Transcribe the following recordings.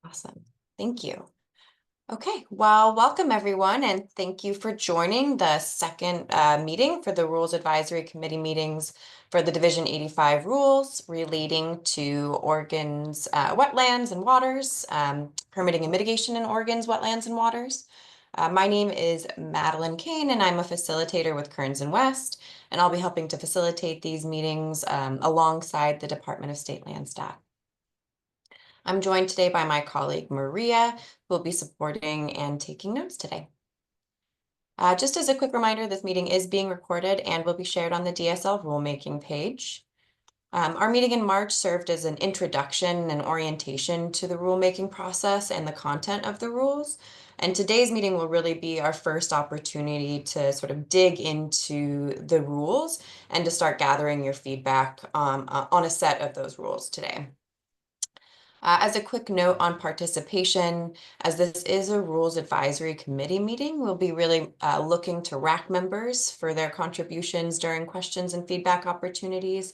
Awesome. Thank you. Okay, well, welcome everyone, and thank you for joining the second meeting for the Rules Advisory Committee meetings for the Division 85 rules relating to Oregon's wetlands and waters, permitting and mitigation in Oregon's wetlands and waters. My name is Madeline Kane, and I'm a facilitator with Kearns and West, and I'll be helping to facilitate these meetings alongside the Department of State Land staff. I'm joined today by my colleague Maria, who will be supporting and taking notes today. Just as a quick reminder, this meeting is being recorded and will be shared on the DSL rulemaking page. Our meeting in March served as an introduction and orientation to the rulemaking process and the content of the rules. And today's meeting will really be our first opportunity to sort of dig into the rules and to start gathering your feedback on a set of those rules today. As a quick note on participation, as this is a Rules Advisory Committee meeting, we'll be really looking to RAC members for their contributions during questions and feedback opportunities,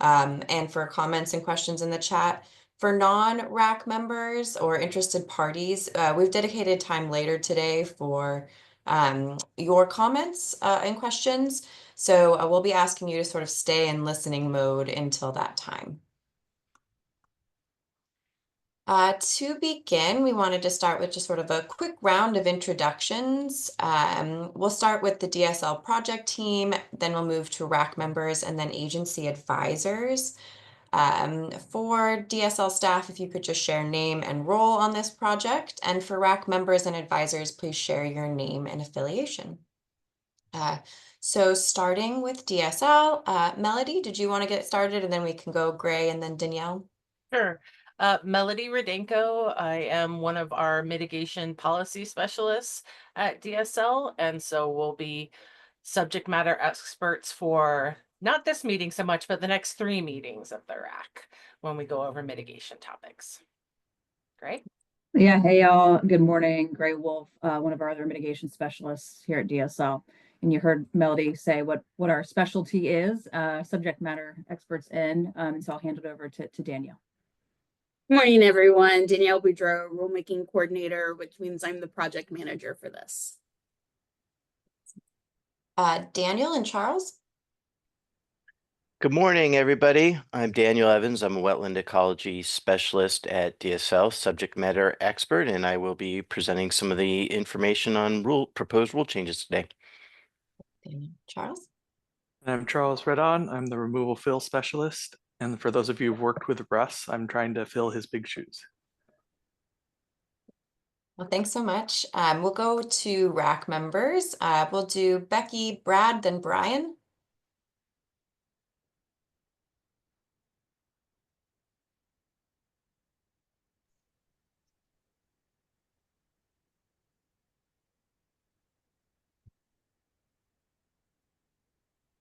and for comments and questions in the chat. For non-RAC members or interested parties, we've dedicated time later today for your comments and questions. So we'll be asking you to sort of stay in listening mode until that time. To begin, we wanted to start with just sort of a quick round of introductions. We'll start with the DSL project team, then we'll move to RAC members and then agency advisors. For DSL staff, if you could just share name and role on this project, and for RAC members and advisors, please share your name and affiliation. So starting with DSL, Melody, did you want to get started, and then we can go Gray and then Danielle? Sure. Melody Rudenko. I am one of our mitigation policy specialists at DSL, and so we'll be subject matter experts for not this meeting so much, but the next 3 meetings of the RAC when we go over mitigation topics. Great. Yeah, hey y'all, good morning. Gray Wolf, one of our other mitigation specialists here at DSL. And you heard Melody say what our specialty is, subject matter experts in, and so I'll hand it over to Danielle. Good morning, everyone. Danielle Boudreau, rulemaking coordinator, which means I'm the project manager for this. Daniel and Charles? Good morning, everybody. I'm Daniel Evans. I'm a wetland ecology specialist at DSL, subject matter expert, and I will be presenting some of the information on proposed rule changes today. Charles? I'm Charles Redon. I'm the removal fill specialist. And for those of you who've worked with Russ, I'm trying to fill his big shoes. Well, thanks so much. We'll go to RAC members. We'll do Becky, Brad, then Brian.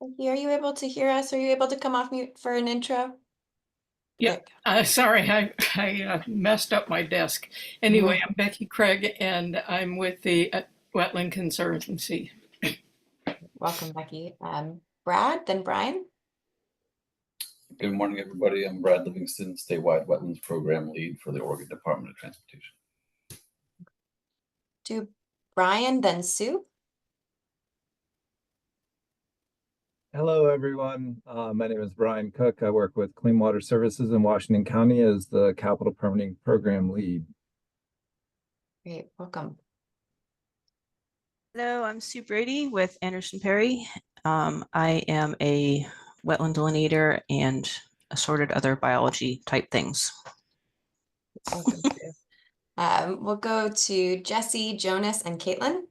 Becky, are you able to hear us? Are you able to come off mute for an intro? Yeah, sorry, I messed up my desk. Anyway, I'm Becky Craig, and I'm with the Wetland Conservancy. Welcome, Becky. Brad, then Brian. Good morning, everybody. I'm Brad Livingston, statewide wetlands program lead for the Oregon Department of Transportation. Do Brian, then Sue. Hello, everyone. My name is Brian Cook. I work with Clean Water Services in Washington County as the Capital Permitting Program lead. Great, welcome. Hello, I'm Sue Brady with Anderson Perry. I am a wetland delineator and assorted other biology type things. We'll go to Jesse, Jonas, and Caitlin.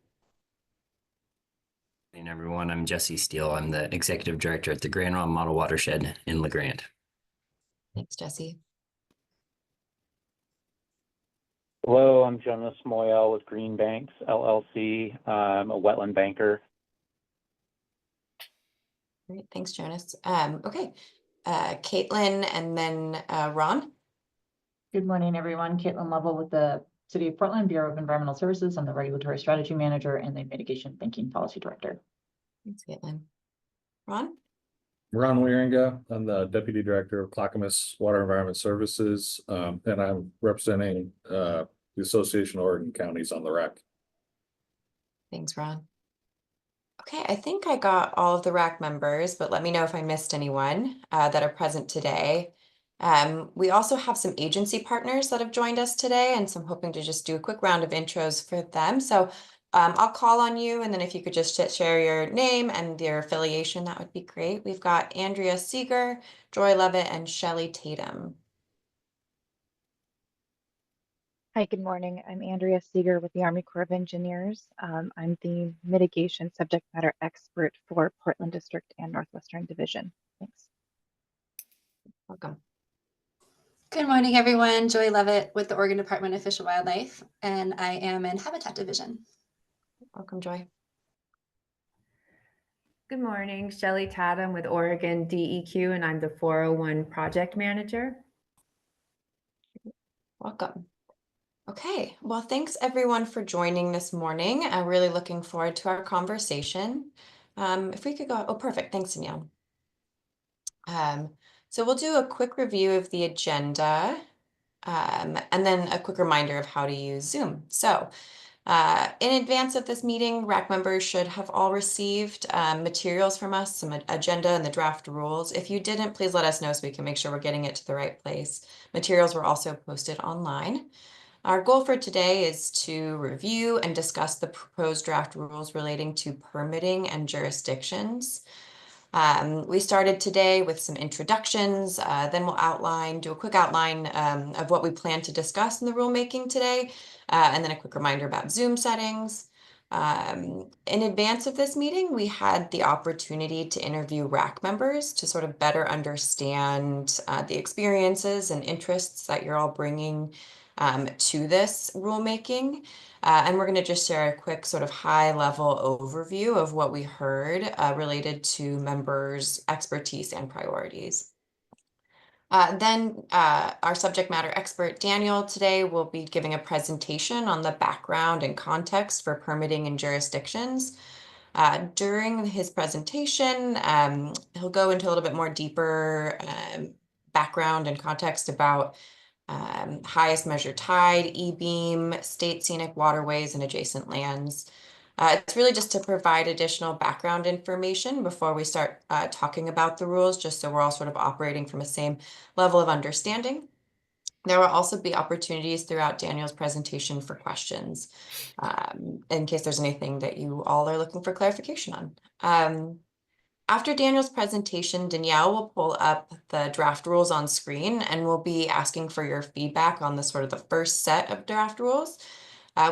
Good morning, everyone. I'm Jesse Steele. I'm the executive director at the Grand Ronde Model Watershed in LeGrand. Thanks, Jesse. Hello, I'm Jonas Moyal with Green Banks LLC. I'm a wetland banker. Great, thanks, Jonas. Okay, Caitlin and then Ron. Good morning, everyone. Caitlin Lovell with the City of Portland Bureau of Environmental Services. I'm the Regulatory Strategy Manager and the Mitigation Thinking Policy Director. Thanks, Caitlin. Ron? Ron Wieringa. I'm the Deputy Director of Clackamas Water Environment Services, and I'm representing the Association of Oregon Counties on the RAC. Thanks, Ron. Okay, I think I got all of the RAC members, but let me know if I missed anyone that are present today. We also have some agency partners that have joined us today, and so I'm hoping to just do a quick round of intros for them. So I'll call on you, and then if you could just share your name and your affiliation, that would be great. We've got Andrea Seeger, Joy Levitt, and Shelley Tatum. Hi, good morning. I'm Andrea Seeger with the Army Corps of Engineers. I'm the mitigation subject matter expert for Portland District and Northwestern Division. Thanks. Welcome. Good morning, everyone. Joy Levitt with the Oregon Department of Fish and Wildlife, and I am in Habitat Division. Welcome, Joy. Good morning, Shelley Tatum with Oregon DEQ, and I'm the 401 project manager. Welcome. Okay, well, thanks everyone for joining this morning. I'm really looking forward to our conversation. If we could go, oh, perfect. Thanks, Danielle. So we'll do a quick review of the agenda, and then a quick reminder of how to use Zoom. So in advance of this meeting, RAC members should have all received materials from us, some agenda and the draft rules. If you didn't, please let us know so we can make sure we're getting it to the right place. Materials were also posted online. Our goal for today is to review and discuss the proposed draft rules relating to permitting and jurisdictions. We started today with some introductions, then we'll do a quick outline of what we plan to discuss in the rulemaking today, and then a quick reminder about Zoom settings. In advance of this meeting, we had the opportunity to interview RAC members to sort of better understand the experiences and interests that you're all bringing to this rulemaking. And we're going to just share a quick sort of high-level overview of what we heard related to members' expertise and priorities. Then our subject matter expert, Daniel, today will be giving a presentation on the background and context for permitting and jurisdictions. During his presentation, he'll go into a little bit more deeper background and context about highest measured tide, E-beam, state scenic waterways, and adjacent lands. It's really just to provide additional background information before we start talking about the rules, just so we're all sort of operating from the same level of understanding. There will also be opportunities throughout Daniel's presentation for questions, in case there's anything that you all are looking for clarification on. After Daniel's presentation, Danielle will pull up the draft rules on screen, and we'll be asking for your feedback on the sort of the first set of draft rules.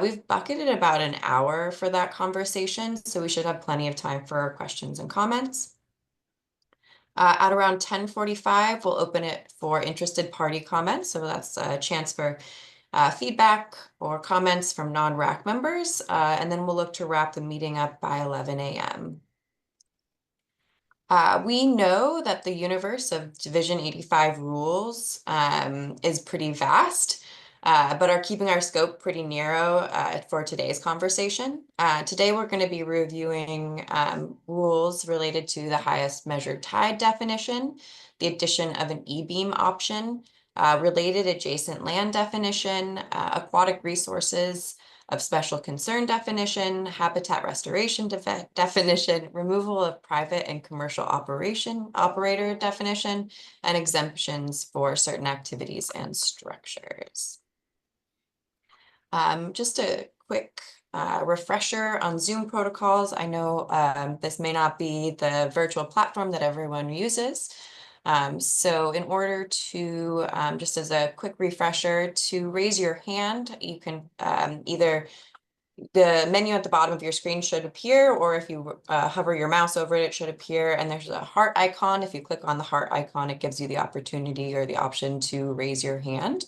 We've bucketed about an hour for that conversation, so we should have plenty of time for questions and comments. At around 10:45, we'll open it for interested party comments. So that's a chance for feedback or comments from non-RAC members, and then we'll look to wrap the meeting up by 11 a.m. We know that the universe of Division 85 rules is pretty vast, but are keeping our scope pretty narrow for today's conversation. Today, we're going to be reviewing rules related to the highest measured tide definition, the addition of an E-beam option, related adjacent land definition, aquatic resources of special concern definition, habitat restoration definition, removal of private and commercial operator definition, and exemptions for certain activities and structures. Just a quick refresher on Zoom protocols. I know this may not be the virtual platform that everyone uses. So in order to, just as a quick refresher, to raise your hand, you can either the menu at the bottom of your screen should appear, or if you hover your mouse over it, it should appear, and there's a heart icon. If you click on the heart icon, it gives you the opportunity or the option to raise your hand.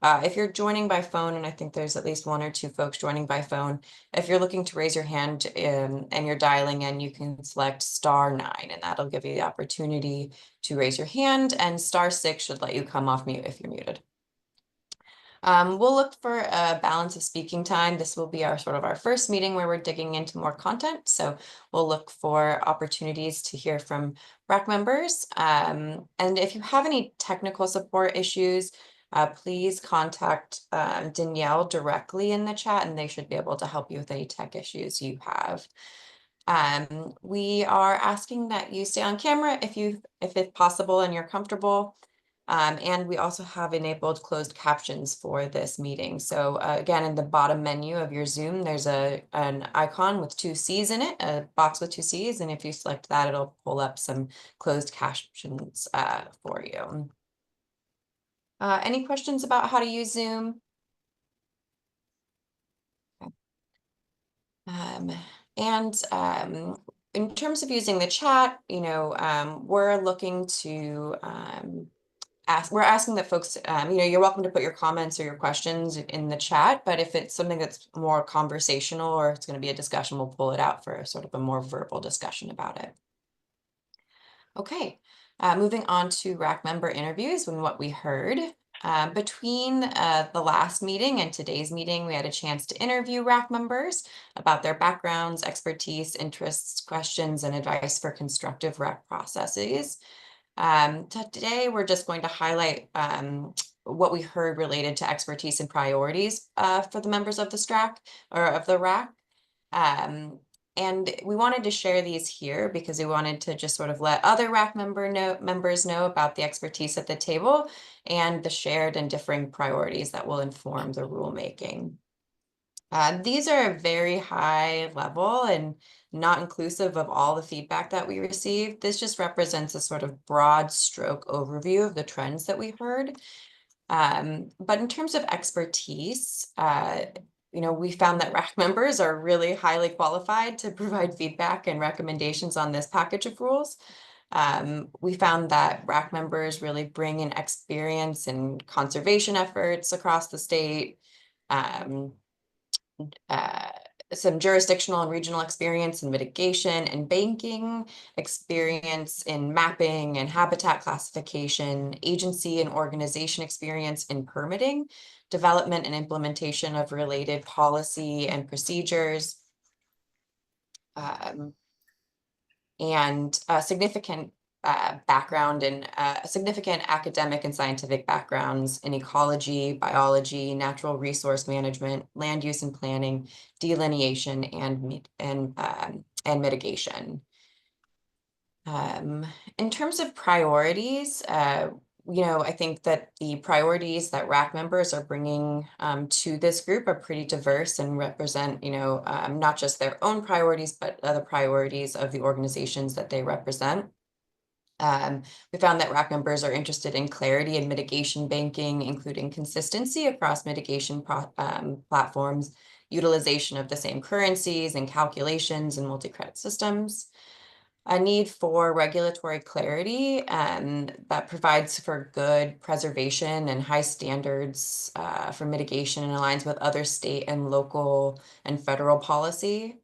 If you're joining by phone, and I think there's at least 1 or 2 folks joining by phone, if you're looking to raise your hand and you're dialing in, you can select *9, and that'll give you the opportunity to raise your hand, and *6 should let you come off mute if you're muted. We'll look for a balance of speaking time. This will be our sort of our first meeting where we're digging into more content. So we'll look for opportunities to hear from RAC members. And if you have any technical support issues, please contact Danielle directly in the chat, and they should be able to help you with any tech issues you have. We are asking that you stay on camera if it's possible and you're comfortable. And we also have enabled closed captions for this meeting. So again, in the bottom menu of your Zoom, there's an icon with 2 C's in it, a box with 2 C's. And if you select that, it'll pull up some closed captions for you. Any questions about how to use Zoom? In terms of using the chat, we're looking to we're asking that folks, you're welcome to put your comments or your questions in the chat, but if it's something that's more conversational or it's going to be a discussion, we'll pull it out for sort of a more verbal discussion about it. Okay, moving on to RAC member interviews and what we heard. Between the last meeting and today's meeting, we had a chance to interview RAC members about their backgrounds, expertise, interests, questions, and advice for constructive RAC processes. Today, we're just going to highlight what we heard related to expertise and priorities for the members of the STRAC or of the RAC. And we wanted to share these here because we wanted to just sort of let other RAC members know about the expertise at the table and the shared and differing priorities that will inform the rulemaking. These are very high level and not inclusive of all the feedback that we received. This just represents a sort of broad stroke overview of the trends that we heard. But in terms of expertise, we found that RAC members are really highly qualified to provide feedback and recommendations on this package of rules. We found that RAC members really bring in experience in conservation efforts across the state, some jurisdictional and regional experience in mitigation and banking, experience in mapping and habitat classification, agency and organization experience in permitting, development and implementation of related policy and procedures, and a significant background in significant academic and scientific backgrounds in ecology, biology, natural resource management, land use and planning, delineation, and mitigation. In terms of priorities, I think that the priorities that RAC members are bringing to this group are pretty diverse and represent, not just their own priorities, but other priorities of the organizations that they represent. We found that RAC members are interested in clarity and mitigation banking, including consistency across mitigation platforms, utilization of the same currencies and calculations in multi-credit systems, a need for regulatory clarity that provides for good preservation and high standards for mitigation and aligns with other state and local and federal policy.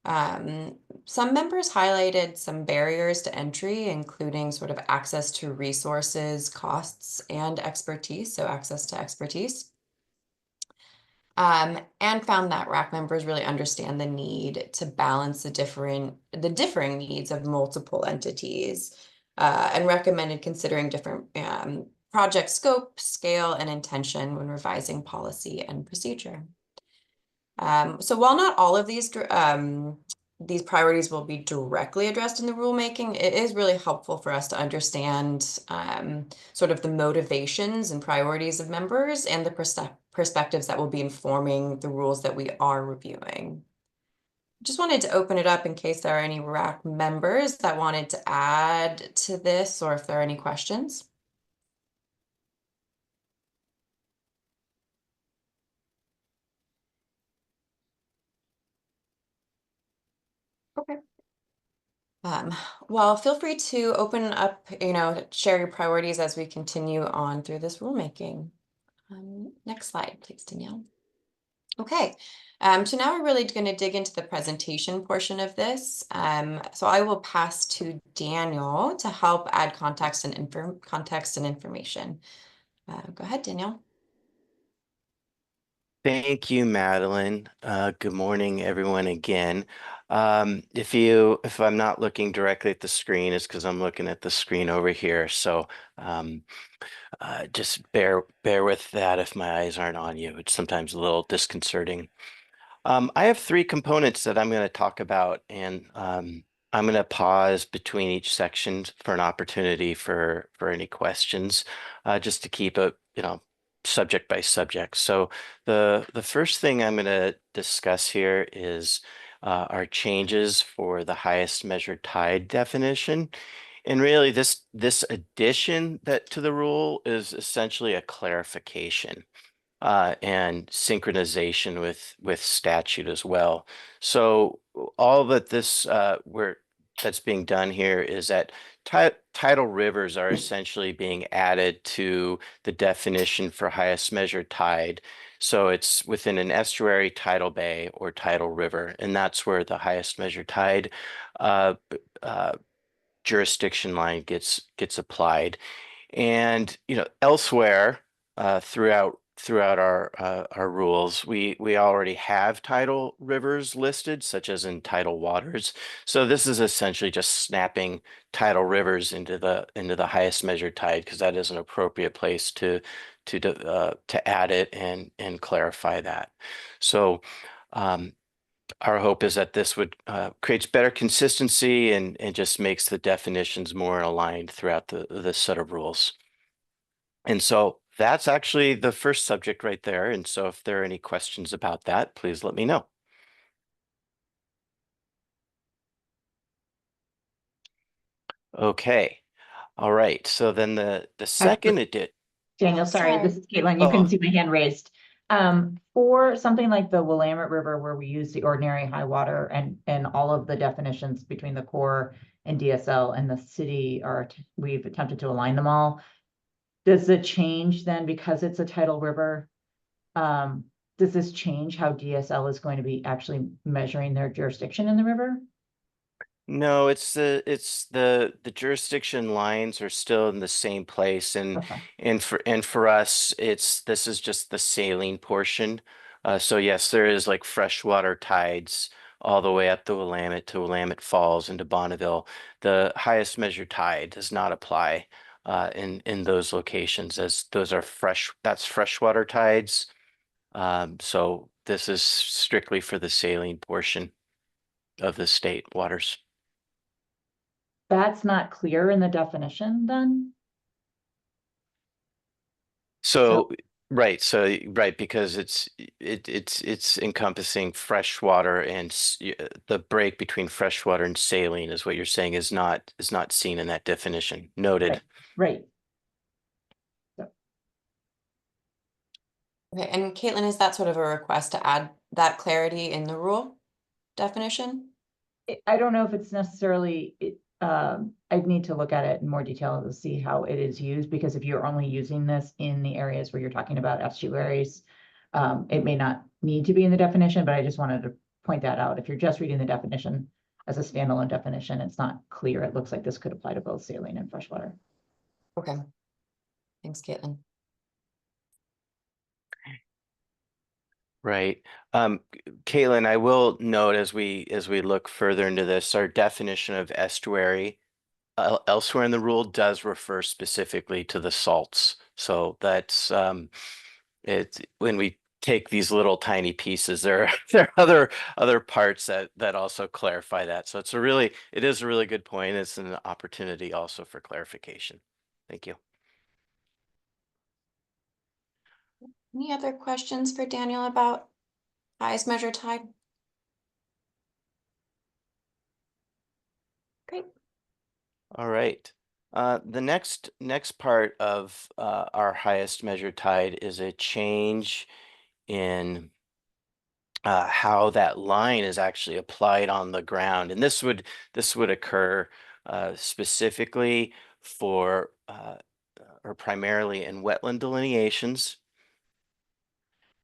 Some members highlighted some barriers to entry, including sort of access to resources, costs, and expertise, so access to expertise. And found that RAC members really understand the need to balance the differing needs of multiple entities, and recommended considering different project scope, scale, and intention when revising policy and procedure. So while not all of these priorities will be directly addressed in the rulemaking, it is really helpful for us to understand sort of the motivations and priorities of members and the perspectives that will be informing the rules that we are reviewing. Just wanted to open it up in case there are any RAC members that wanted to add to this or if there are any questions. Okay. Well, feel free to open up, share your priorities as we continue on through this rulemaking. Next slide, please, Danielle. Okay, so now we're really going to dig into the presentation portion of this. So I will pass to Daniel to help add context and information. Go ahead, Danielle. Thank you, Madeline. Good morning, everyone, again. If I'm not looking directly at the screen, it's because I'm looking at the screen over here. So just bear with that if my eyes aren't on you. It's sometimes a little disconcerting. I have three components that I'm going to talk about, and I'm going to pause between each section for an opportunity for any questions, just to keep it, subject by subject. So the first thing I'm going to discuss here is our changes for the highest measured tide definition. And really, this addition to the rule is essentially a clarification and synchronization with statute as well. So all that that's being done here is that tidal rivers are essentially being added to the definition for highest measured tide. So it's within an estuary, tidal bay, or tidal river, and that's where the highest measured tide jurisdiction line gets applied. And elsewhere throughout our rules, we already have tidal rivers listed, such as in tidal waters. So this is essentially just snapping tidal rivers into the highest measured tide, because that is an appropriate place to add it and clarify that. So our hope is that this would creates better consistency and just makes the definitions more aligned throughout the set of rules. And so that's actually the first subject right there. And so if there are any questions about that, please let me know. Okay. All right. So then the second it did. Daniel, sorry, this is Caitlin. You can see my hand raised. For something like the Willamette River, where we use the ordinary high water and all of the definitions between the Corps and DSL and the city we've attempted to align them all. Does it change then, because it's a tidal river? Does this change how DSL is going to be actually measuring their jurisdiction in the river? No, it's the jurisdiction lines are still in the same place, and for us, this is just the saline portion. So yes, there is like freshwater tides all the way up the Willamette to Willamette Falls into Bonneville. The highest measured tide does not apply in those locations, as those are that's freshwater tides. So this is strictly for the saline portion of the state waters. That's not clear in the definition then? So right, because it's encompassing freshwater, and the break between freshwater and saline is what you're saying is not seen in that definition. Noted. Right. Okay, and Caitlin, is that sort of a request to add that clarity in the rule definition? I don't know if it's necessarily, I'd need to look at it in more detail to see how it is used, because if you're only using this in the areas where you're talking about estuaries, it may not need to be in the definition, but I just wanted to point that out. If you're just reading the definition as a standalone definition, it's not clear. It looks like this could apply to both saline and freshwater. Okay. Thanks, Caitlin. Right. Caitlin, I will note as we look further into this, our definition of estuary elsewhere in the rule does refer specifically to the salts. So that's it's when we take these little tiny pieces, there are other parts that also clarify that. So it is a really good point. It's an opportunity also for clarification. Thank you. Any other questions for Daniel about highest measured tide? Great. All right. The next part of our highest measured tide is a change in how that line is actually applied on the ground, and this would occur specifically for or primarily in wetland delineations,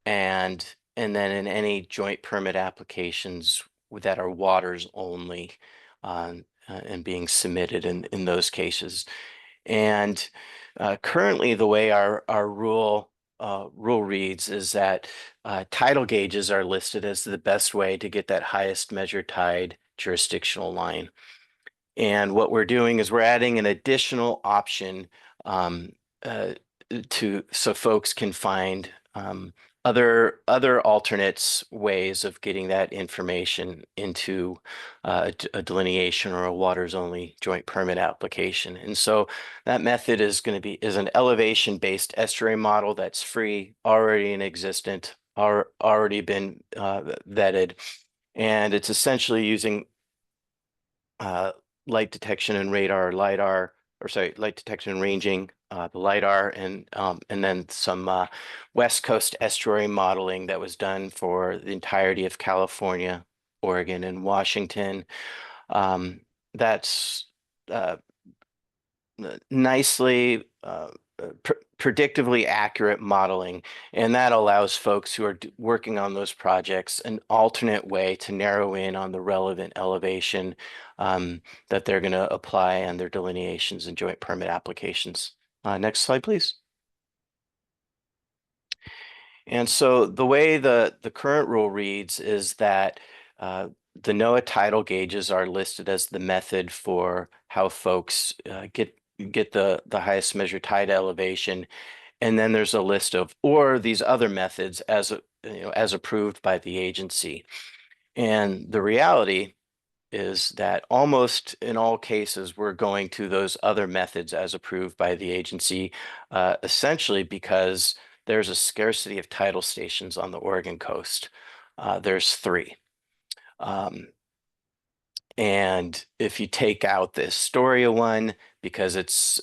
and then in any joint permit applications that are waters only, and being submitted in those cases. And currently, the way our rule rule reads is that tidal gauges are listed as the best way to get that highest measured tide jurisdictional line. And what we're doing is we're adding an additional option so folks can find other alternates ways of getting that information into a delineation or a waters only joint permit application. And so that method is going to be an elevation based estuary model that's free, already in existent, already been vetted, and it's essentially using light detection and radar, LiDAR, or sorry, light detection and ranging, the LiDAR, and then some West Coast estuary modeling that was done for the entirety of California, Oregon, and Washington. That's nicely predictively accurate modeling, and that allows folks who are working on those projects an alternate way to narrow in on the relevant elevation that they're going to apply on their delineations and joint permit applications. Next slide, please. And so the way the current rule reads is that the NOAA tidal gauges are listed as the method for how folks get the highest measured tide elevation, and then there's a list of or these other methods as as approved by the agency. And the reality is that almost in all cases we're going to those other methods as approved by the agency, essentially because there's a scarcity of tidal stations on the Oregon coast. There's 3. And if you take out the Astoria one, because it's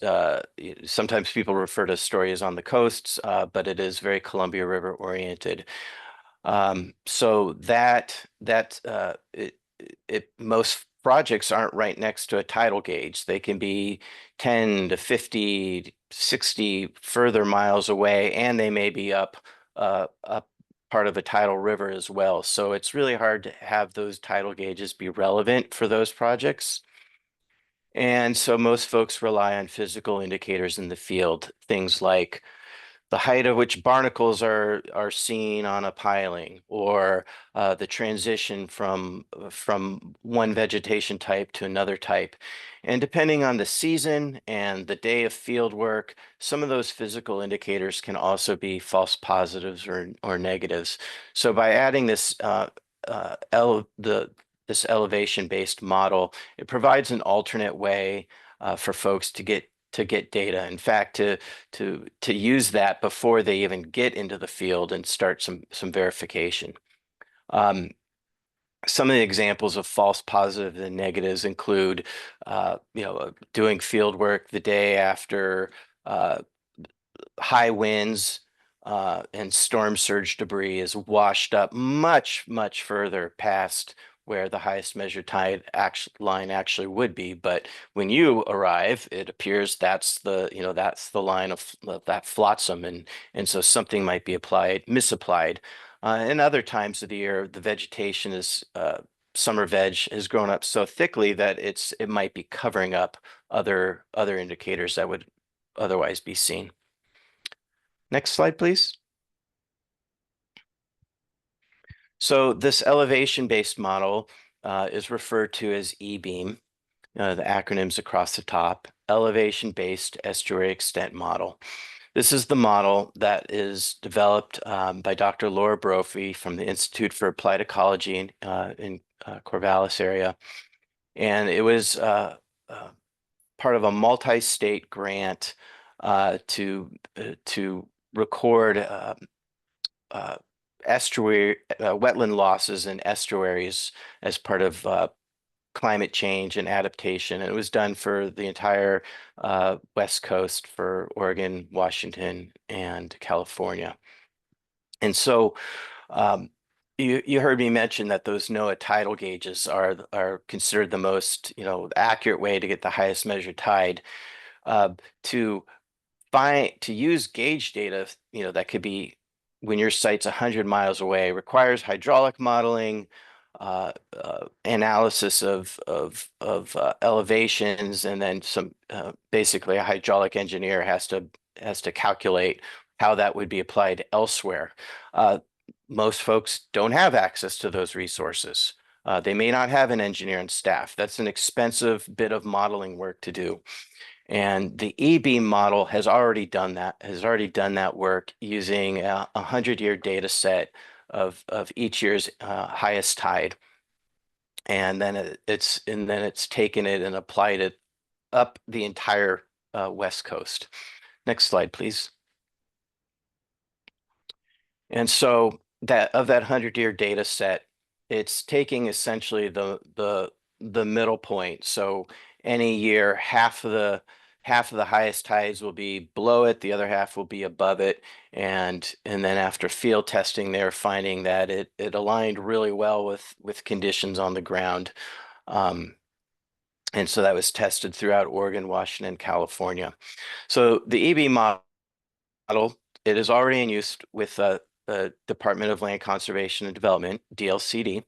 sometimes people refer to Astoria as on the coasts, but it is very Columbia River oriented. So most projects aren't right next to a tidal gauge. They can be 10 to 50, 60 further miles away, and they may be up part of a tidal river as well. So it's really hard to have those tidal gauges be relevant for those projects. And so most folks rely on physical indicators in the field, things like the height at which barnacles are seen on a piling, or the transition from one vegetation type to another type. And depending on the season and the day of field work, some of those physical indicators can also be false positives or negatives. So by adding this this elevation-based model, it provides an alternate way for folks to get data. In fact, to use that before they even get into the field and start some verification. Some of the examples of false positives and negatives include, doing field work the day after high winds and storm surge debris is washed up much, much further past where the highest measured tide line actually would be. But when you arrive, it appears that's the line of that flotsam, and so something might be misapplied. And other times of the year, the vegetation is summer veg has grown up so thickly that it might be covering up other indicators that would otherwise be seen. Next slide, please. So this elevation-based model is referred to as E-beam, the acronyms across the top, elevation-based estuary extent model. This is the model that is developed by Dr. Laura Brophy from the Institute for Applied Ecology in Corvallis area. And it was part of a multi-state grant to record estuary wetland losses in estuaries as part of climate change and adaptation. And it was done for the entire West Coast for Oregon, Washington, and California. And so you heard me mention that those NOAA tidal gauges are considered the most accurate way to get the highest measured tide. To use gauge data, that could be when your site's 100 miles away, requires hydraulic modeling, analysis of elevations, and then some basically a hydraulic engineer has to calculate how that would be applied elsewhere. Most folks don't have access to those resources. They may not have an engineer and staff. That's an expensive bit of modeling work to do. And the E-beam model has already done that work using a 100-year data set of each year's highest tide. And then it's taken it and applied it up the entire West Coast. Next slide, please. And so that 100-year data set, it's taking essentially the middle point. So any year, half of the highest tides will be below it, the other half will be above it. And then after field testing, they're finding that it aligned really well with conditions on the ground. And so that was tested throughout Oregon, Washington, California. So the EB model, it is already in use with the Department of Land Conservation and Development, DLCD,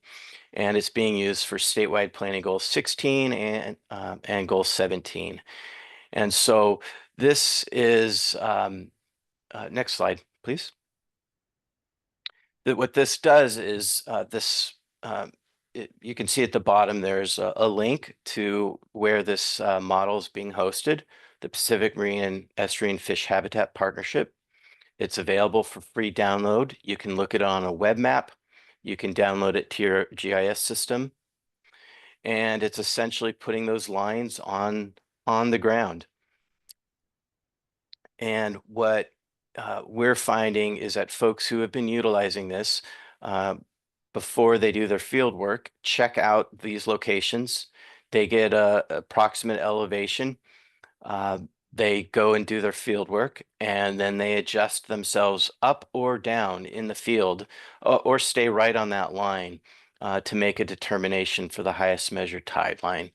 and it's being used for statewide planning goal 16 and goal 17. And so this is, next slide, please. What this does is you can see at the bottom, there's a link to where this model is being hosted, the Pacific Marine and Estuarine Fish Habitat Partnership. It's available for free download. You can look it on a web map. You can download it to your GIS system. And it's essentially putting those lines on the ground. And what we're finding is that folks who have been utilizing this before they do their field work, check out these locations. They get a approximate elevation. They go and do their field work, and then they adjust themselves up or down in the field, or stay right on that line to make a determination for the highest measured tide line.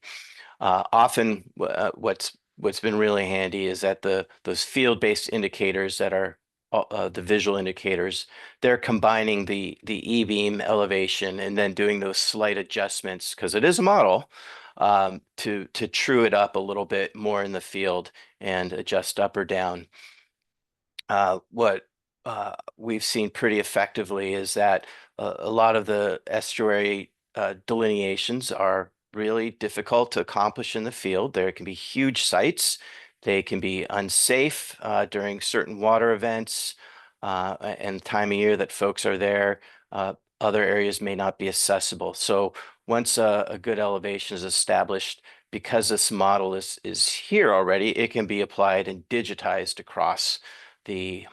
Often, what's been really handy is that those field-based indicators that are the visual indicators, they're combining the E-beam elevation and then doing those slight adjustments, because it is a model, to true it up a little bit more in the field and adjust up or down. What we've seen pretty effectively is that a lot of the estuary delineations are really difficult to accomplish in the field. There can be huge sites. They can be unsafe during certain water events and time of year that folks are there. Other areas may not be accessible. So once a good elevation is established, because this model is here already, it can be applied and digitized across the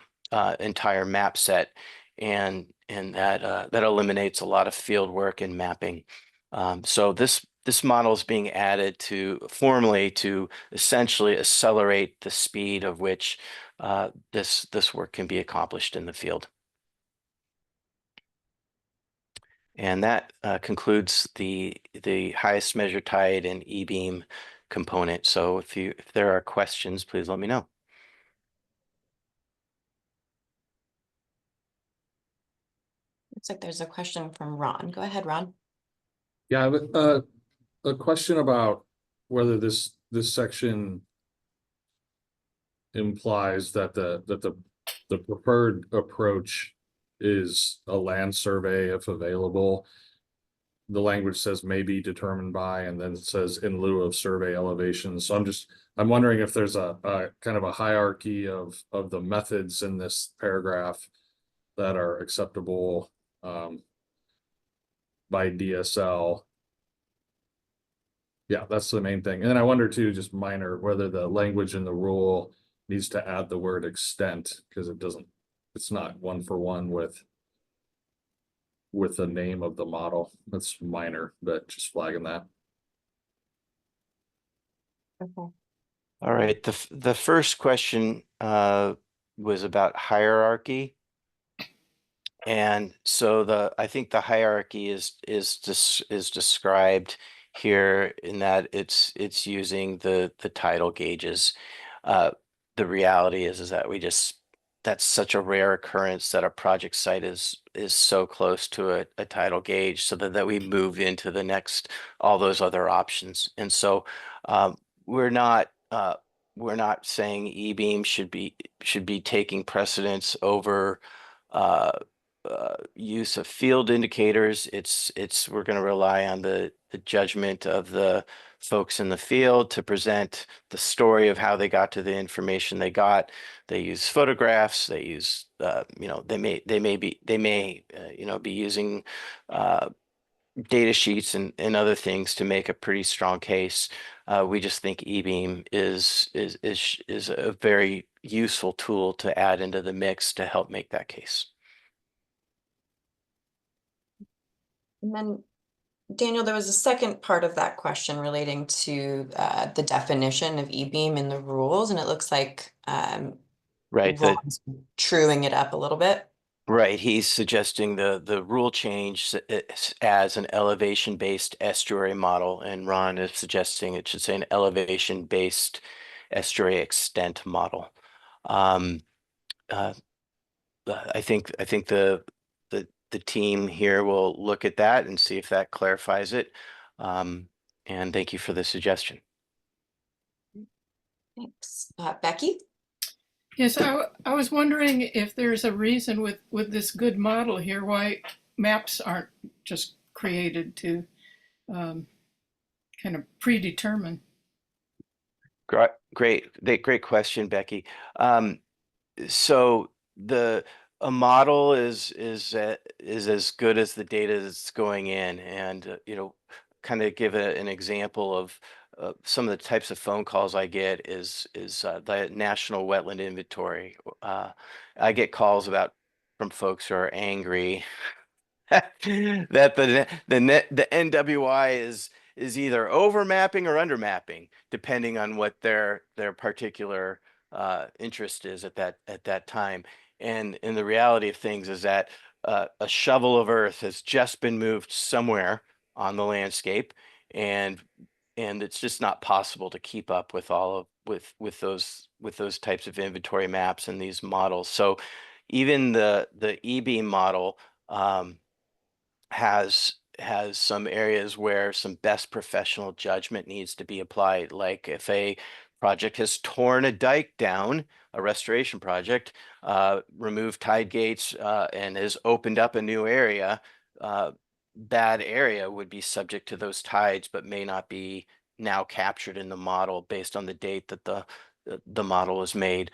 entire map set, and that eliminates a lot of field work and mapping. So this model is being added formally to essentially accelerate the speed of which this work can be accomplished in the field. And that concludes the highest measured tide and E-beam component. So if there are questions, please let me know. Looks like there's a question from Ron. Go ahead, Ron. Yeah, I have a question about whether this section implies that the preferred approach is a land survey if available. The language says may be determined by, and then it says in lieu of survey elevations. So I'm wondering if there's a kind of a hierarchy of the methods in this paragraph that are acceptable by DSL. Yeah, that's the main thing. And then I wonder too, just minor, whether the language in the rule needs to add the word extent, because it's not one for one with the name of the model. That's minor, but just flagging that. Okay. All right. The first question was about hierarchy. And so I think the hierarchy is described here in that it's using the tidal gauges. The reality is that that's such a rare occurrence that a project site is so close to a tidal gauge, so that we move into the next all those other options. And so we're not we're not saying E-beam should be taking precedence over use of field indicators. We're going to rely on the judgment of the folks in the field to present the story of how they got to the information they got. They use photographs. They use they may be using data sheets and other things to make a pretty strong case. We just think E-beam is a very useful tool to add into the mix to help make that case. And then, Daniel, there was a second part of that question relating to the definition of E-beam in the rules, and it looks like Right. Ron's truing it up a little bit. Right. He's suggesting the rule change as an elevation-based estuary model, and Ron is suggesting it should say an elevation-based estuary extent model. I think the team here will look at that and see if that clarifies it. And thank you for the suggestion. Thanks. Becky? Yes, I was wondering if there's a reason with this good model here why maps aren't just created to kind of predetermine. Great question, Becky. So a model is as good as the data that's going in, and kind of give an example of some of the types of phone calls I get is the National Wetland Inventory. I get calls from folks who are angry that the NWI is either over mapping or under mapping, depending on what their particular interest is at that time. And the reality of things is that a shovel of earth has just been moved somewhere on the landscape, and it's just not possible to keep up with with those types of inventory maps and these models. So even the E-beam model has some areas where some best professional judgment needs to be applied. Like if a project has torn a dike down, a restoration project, removed tide gates, and has opened up a new area, that area would be subject to those tides, but may not be now captured in the model based on the date that the model was made.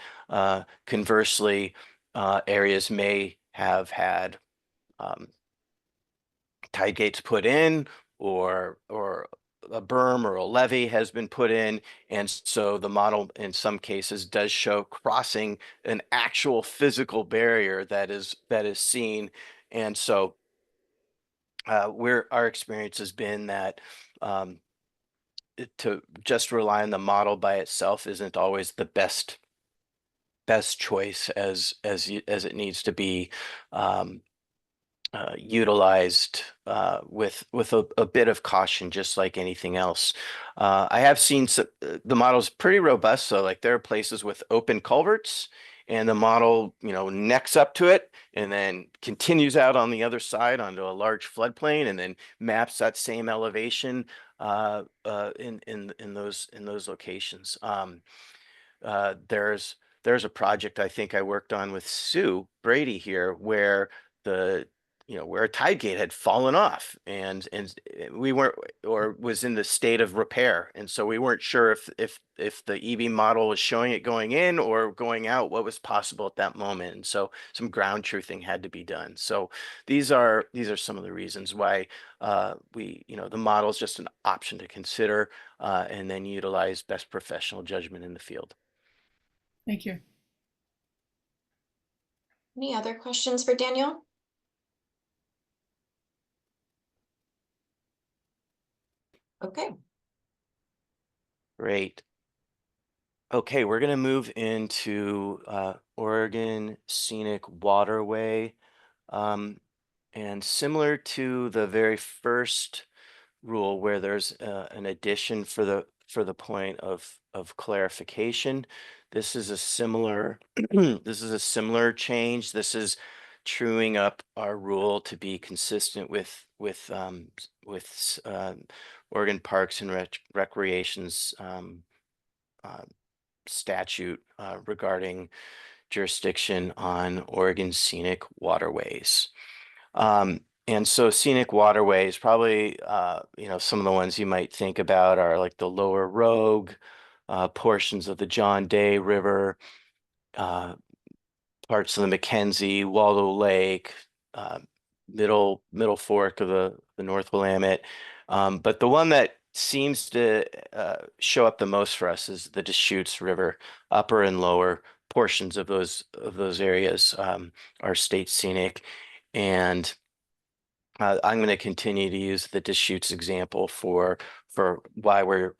Conversely, areas may have had tide gates put in, or a berm or a levee has been put in, and so the model in some cases does show crossing an actual physical barrier that is seen. And so our experience has been that to just rely on the model by itself isn't always the best choice as it needs to be utilized with a bit of caution, just like anything else. I have seen the model's pretty robust. So like there are places with open culverts, and the model necks up to it and then continues out on the other side onto a large floodplain, and then maps that same elevation in those locations. There's a project I think I worked on with Sue Brady here where where a tide gate had fallen off, and we weren't, or was in the state of repair, and so we weren't sure if the E-beam model was showing it going in or going out, what was possible at that moment. And so some ground truthing had to be done. So these are some of the reasons why the model is just an option to consider, and then utilize best professional judgment in the field. Thank you. Any other questions for Daniel? Okay. Great. Okay, we're going to move into Oregon Scenic Waterway. And similar to the very first rule where there's an addition for the point of clarification, this is a similar this is a similar change. This is truing up our rule to be consistent with Oregon Parks and Recreation's statute regarding jurisdiction on Oregon scenic waterways. And so scenic waterways, probably, some of the ones you might think about are like the Lower Rogue, portions of the John Day River, parts of the Mackenzie, Wallow Lake, middle fork of the North Willamette. But the one that seems to show up the most for us is the Deschutes River, upper and lower portions of those areas are state scenic. And I'm going to continue to use the Deschutes example for why we're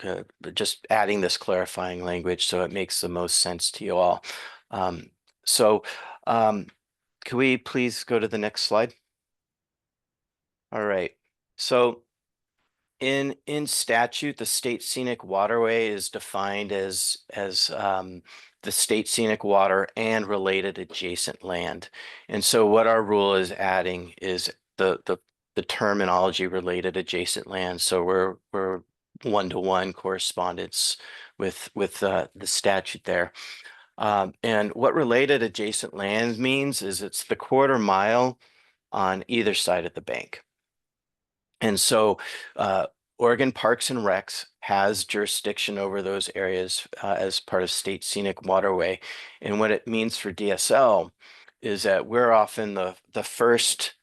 just adding this clarifying language so it makes the most sense to you all. So can we please go to the next slide? All right. So in statute, the state scenic waterway is defined as the state scenic water and related adjacent land. And so what our rule is adding is the terminology related adjacent land. So we're one-to-one correspondence with the statute there. And what related adjacent land means is it's the quarter mile on either side of the bank. And so Oregon Parks and Recs has jurisdiction over those areas as part of state scenic waterway. And what it means for DSL is that we're often the first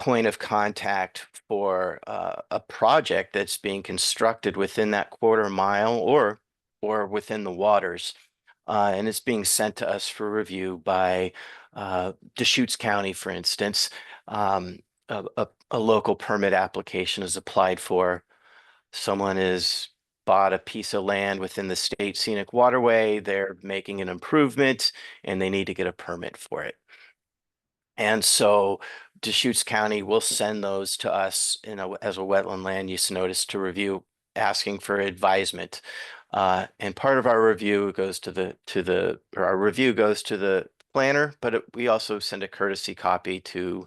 point of contact for a project that's being constructed within that quarter mile or within the waters. And it's being sent to us for review by Deschutes County, for instance. A local permit application is applied for. Someone has bought a piece of land within the state scenic waterway. They're making an improvement and they need to get a permit for it. And so Deschutes County will send those to us as a wetland land use notice to review, asking for advisement. And part of our review goes to the planner, but we also send a courtesy copy to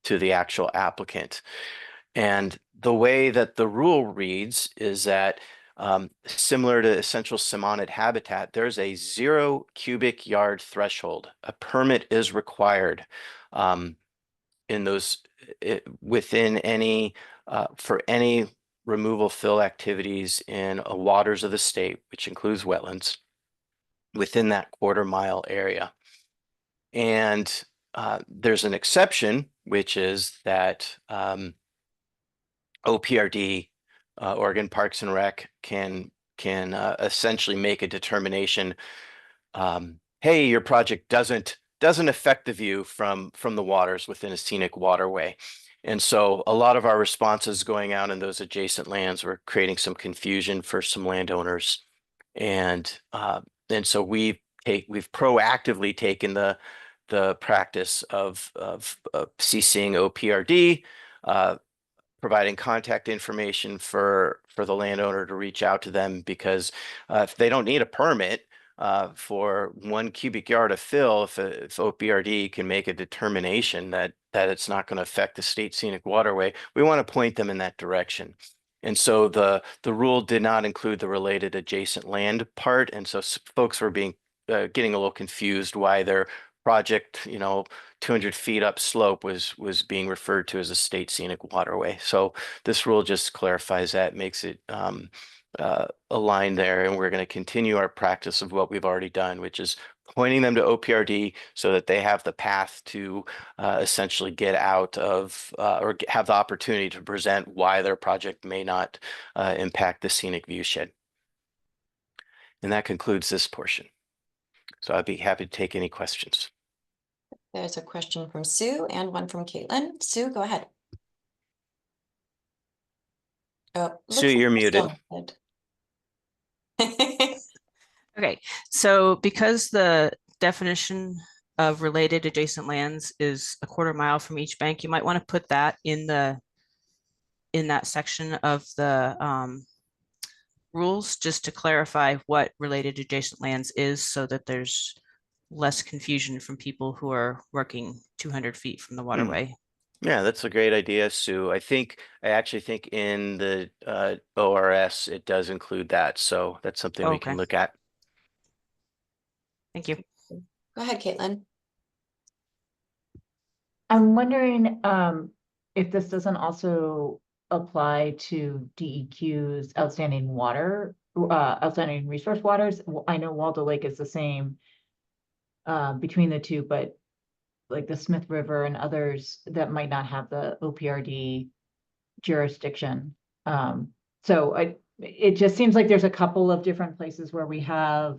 the actual applicant. And the way that the rule reads is that similar to essential samonid habitat, there's a 0 cubic yard threshold. A permit is required in those within any for any removal fill activities in waters of the state, which includes wetlands, within that quarter mile area. And there's an exception, which is that OPRD, Oregon Parks and Rec, can essentially make a determination. Hey, your project doesn't affect the view from the waters within a scenic waterway. And so a lot of our responses going out in those adjacent lands were creating some confusion for some landowners. And so we've proactively taken the practice of CCing OPRD, providing contact information for the landowner to reach out to them, because if they don't need a permit for 1 cubic yard of fill, if OPRD can make a determination that it's not going to affect the state scenic waterway, we want to point them in that direction. And so the rule did not include the related adjacent land part, and so folks were getting a little confused why their project, 200 feet up slope was being referred to as a state scenic waterway. So this rule just clarifies that, makes it aligned there, and we're going to continue our practice of what we've already done, which is pointing them to OPRD so that they have the path to essentially get out of or have the opportunity to present why their project may not impact the scenic viewshed. And that concludes this portion. So I'd be happy to take any questions. There's a question from Sue and one from Caitlin. Sue, go ahead. Oh, Sue, you're muted. Okay, so because the definition of related adjacent lands is a quarter mile from each bank, you might want to put that in that section of the rules, just to clarify what related adjacent lands is, so that there's less confusion from people who are working 200 feet from the waterway. Yeah, that's a great idea, Sue. I actually think in the ORS it does include that, so that's something we can look at. Thank you. Go ahead, Caitlin. I'm wondering if this doesn't also apply to DEQ's outstanding resource waters. I know Waldo Lake is the same between the two, but like the Smith River and others that might not have the OPRD jurisdiction. So it just seems like there's a couple of different places where we have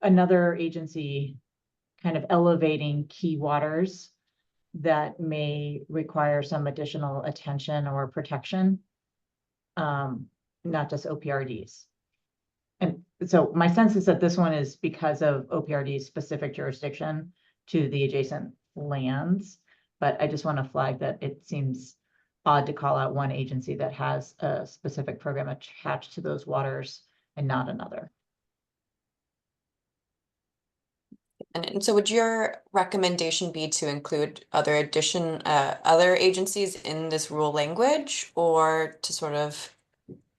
another agency kind of elevating key waters that may require some additional attention or protection, not just OPRDs. And so my sense is that this one is because of OPRD's specific jurisdiction to the adjacent lands, but I just want to flag that it seems odd to call out one agency that has a specific program attached to those waters and not another. And so would your recommendation be to include other agencies in this rule language, or to sort of?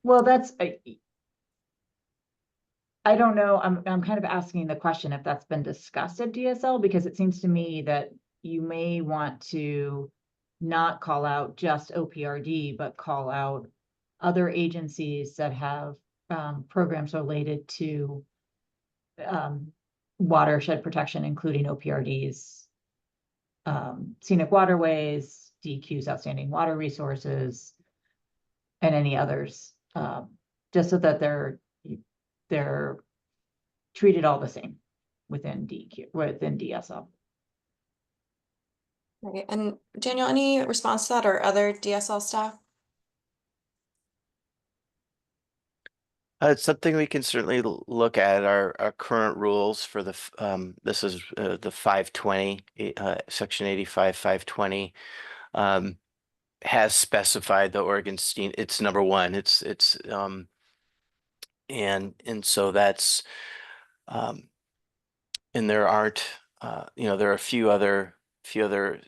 Well, I don't know. I'm kind of asking the question if that's been discussed at DSL, because it seems to me that you may want to not call out just OPRD, but call out other agencies that have programs related to watershed protection, including OPRDs, scenic waterways, DEQ's outstanding water resources, and any others, just so that they're treated all the same within DSL. Okay, and Daniel, any response to that or other DSL staff? It's something we can certainly look at. Our current rules for the this is the 520 section 85 520 has specified the Oregon Steam. It's number one. It's and so that's and there aren't there are a few other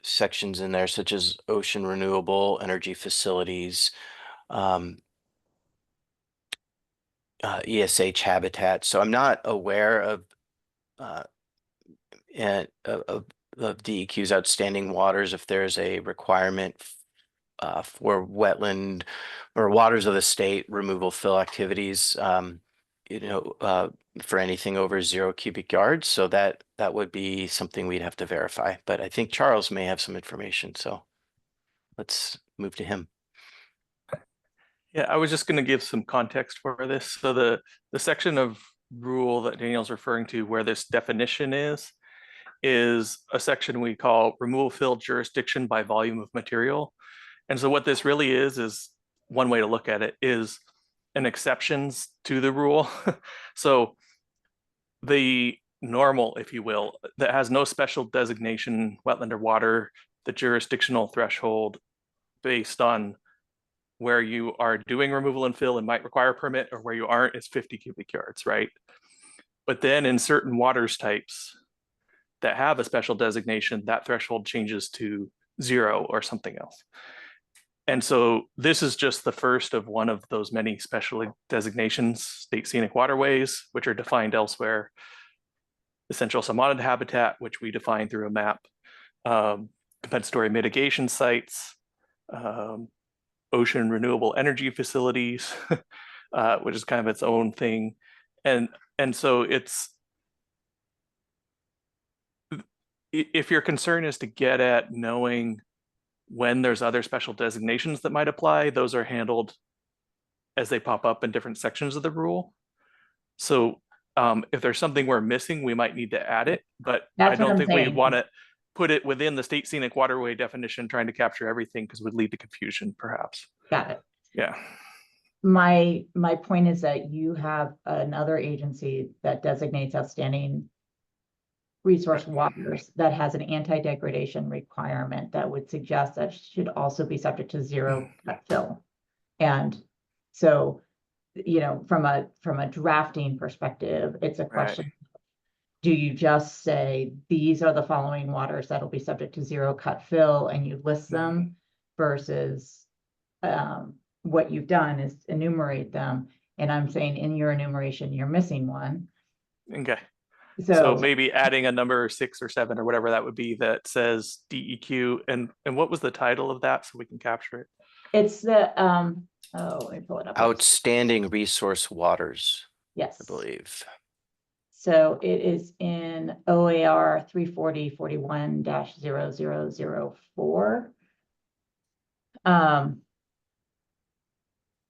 sections in there, such as ocean renewable energy facilities, ESH habitat. So I'm not aware of DEQ's outstanding waters if there's a requirement for wetland or waters of the state removal fill activities, for anything over 0 cubic yards. So that would be something we'd have to verify. But I think Charles may have some information, so let's move to him. Yeah, I was just going to give some context for this. So the section of rule that Daniel's referring to where this definition is a section we call removal fill jurisdiction by volume of material. And so what this really is one way to look at it is an exceptions to the rule. So the normal, if you will, that has no special designation, wetland or water, the jurisdictional threshold based on where you are doing removal and fill and might require a permit, or where you aren't, is 50 cubic yards, right? But then in certain waters types that have a special designation, that threshold changes to 0 or something else. And so this is just the first of one of those many special designations, state scenic waterways, which are defined elsewhere, essential submodern habitat, which we define through a map, compensatory mitigation sites, ocean renewable energy facilities, which is kind of its own thing. And so it's, if your concern is to get at knowing when there's other special designations that might apply, those are handled as they pop up in different sections of the rule. So if there's something we're missing, we might need to add it, but I don't think we want to put it within the state scenic waterway definition, trying to capture everything, because it would lead to confusion perhaps. Got it. Yeah. My point is that you have another agency that designates outstanding resource waters that has an anti-degradation requirement that would suggest that should also be subject to 0 cut fill. And so, from a drafting perspective, it's a question. Right. Do you just say these are the following waters that'll be subject to 0 cut fill, and you list them, versus what you've done is enumerate them, and I'm saying in your enumeration you're missing one, Okay. So So maybe adding a number 6 or 7 or whatever that would be that says DEQ, and what was the title of that so we can capture it? it's the, oh, let me pull it up. Outstanding resource waters, Yes. I believe. So it is in OAR 34041-0004.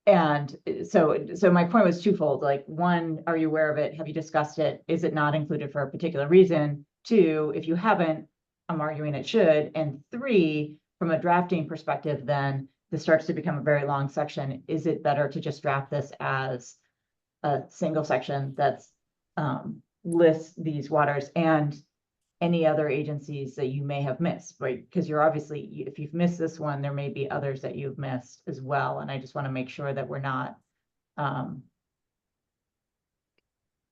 And so my point was twofold. Like, one, are you aware of it? Have you discussed it? Is it not included for a particular reason? Two, if you haven't, I'm arguing it should. And three, from a drafting perspective, then this starts to become a very long section. Is it better to just draft this as a single section that's lists these waters and any other agencies that you may have missed, right? Because you're obviously, if you've missed this one, there may be others that you've missed as well. And I just want to make sure that we're not, that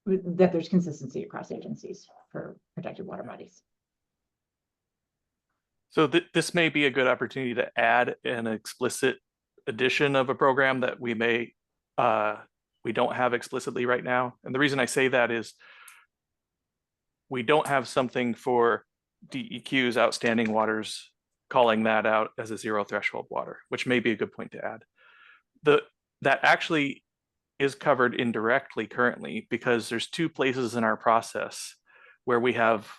there's consistency across agencies for protected water bodies. So this may be a good opportunity to add an explicit addition of a program that we don't have explicitly right now. And the reason I say that is we don't have something for DEQ's outstanding waters, calling that out as a 0 threshold water, which may be a good point to add. That actually is covered indirectly currently, because there's 2 places in our process where we have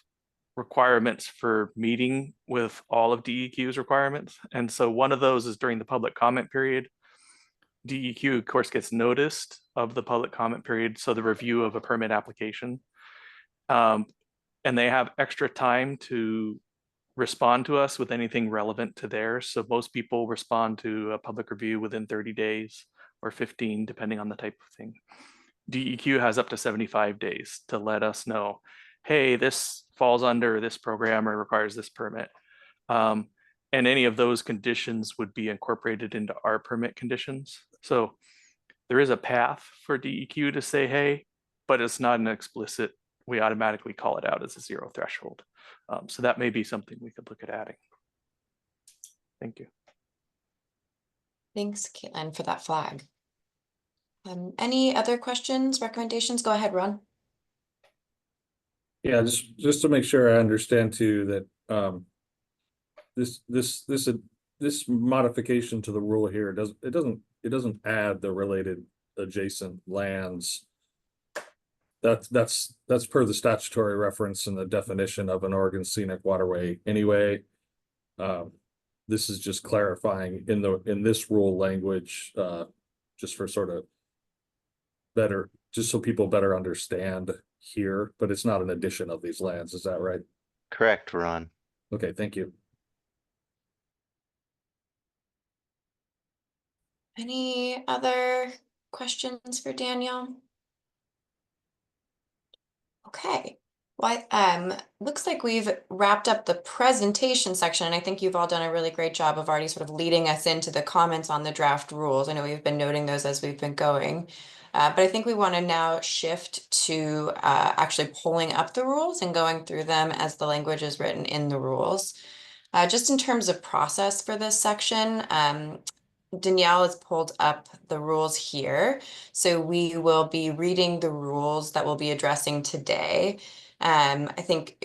requirements for meeting with all of DEQ's requirements. And so one of those is during the public comment period. DEQ, of course, gets noticed of the public comment period, so the review of a permit application. And they have extra time to respond to us with anything relevant to theirs. So most people respond to a public review within 30 days or 15, depending on the type of thing. DEQ has up to 75 days to let us know, hey, this falls under this program or requires this permit. And any of those conditions would be incorporated into our permit conditions. So there is a path for DEQ to say, hey, but it's not an explicit, we automatically call it out as a 0 threshold. So that may be something we could look at adding. Thank you. Thanks, Caitlin, for that flag. Any other questions, recommendations? Go ahead, Ron. Yeah, just to make sure I understand too that this modification to the rule here doesn't add the related adjacent lands. That's per the statutory reference and the definition of an Oregon scenic waterway anyway. This is just clarifying in this rule language, just for sort of better, just so people better understand here, but it's not an addition of these lands. Is that right? Correct, Ron. Okay, thank you. Any other questions for Daniel? Okay, well, looks like we've wrapped up the presentation section, and I think you've all done a really great job of already sort of leading us into the comments on the draft rules. I know we've been noting those as we've been going, but I think we want to now shift to actually pulling up the rules and going through them as the language is written in the rules. Just in terms of process for this section, Danielle has pulled up the rules here. So we will be reading the rules that we'll be addressing today. I think,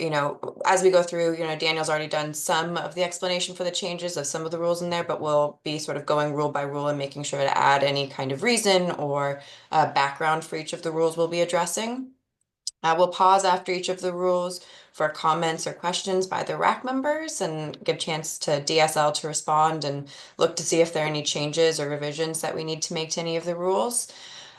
as we go through, Daniel's already done some of the explanation for the changes of some of the rules in there, but we'll be sort of going rule by rule and making sure to add any kind of reason or background for each of the rules we'll be addressing. We'll pause after each of the rules for comments or questions by the RAC members and give chance to DSL to respond and look to see if there are any changes or revisions that we need to make to any of the rules.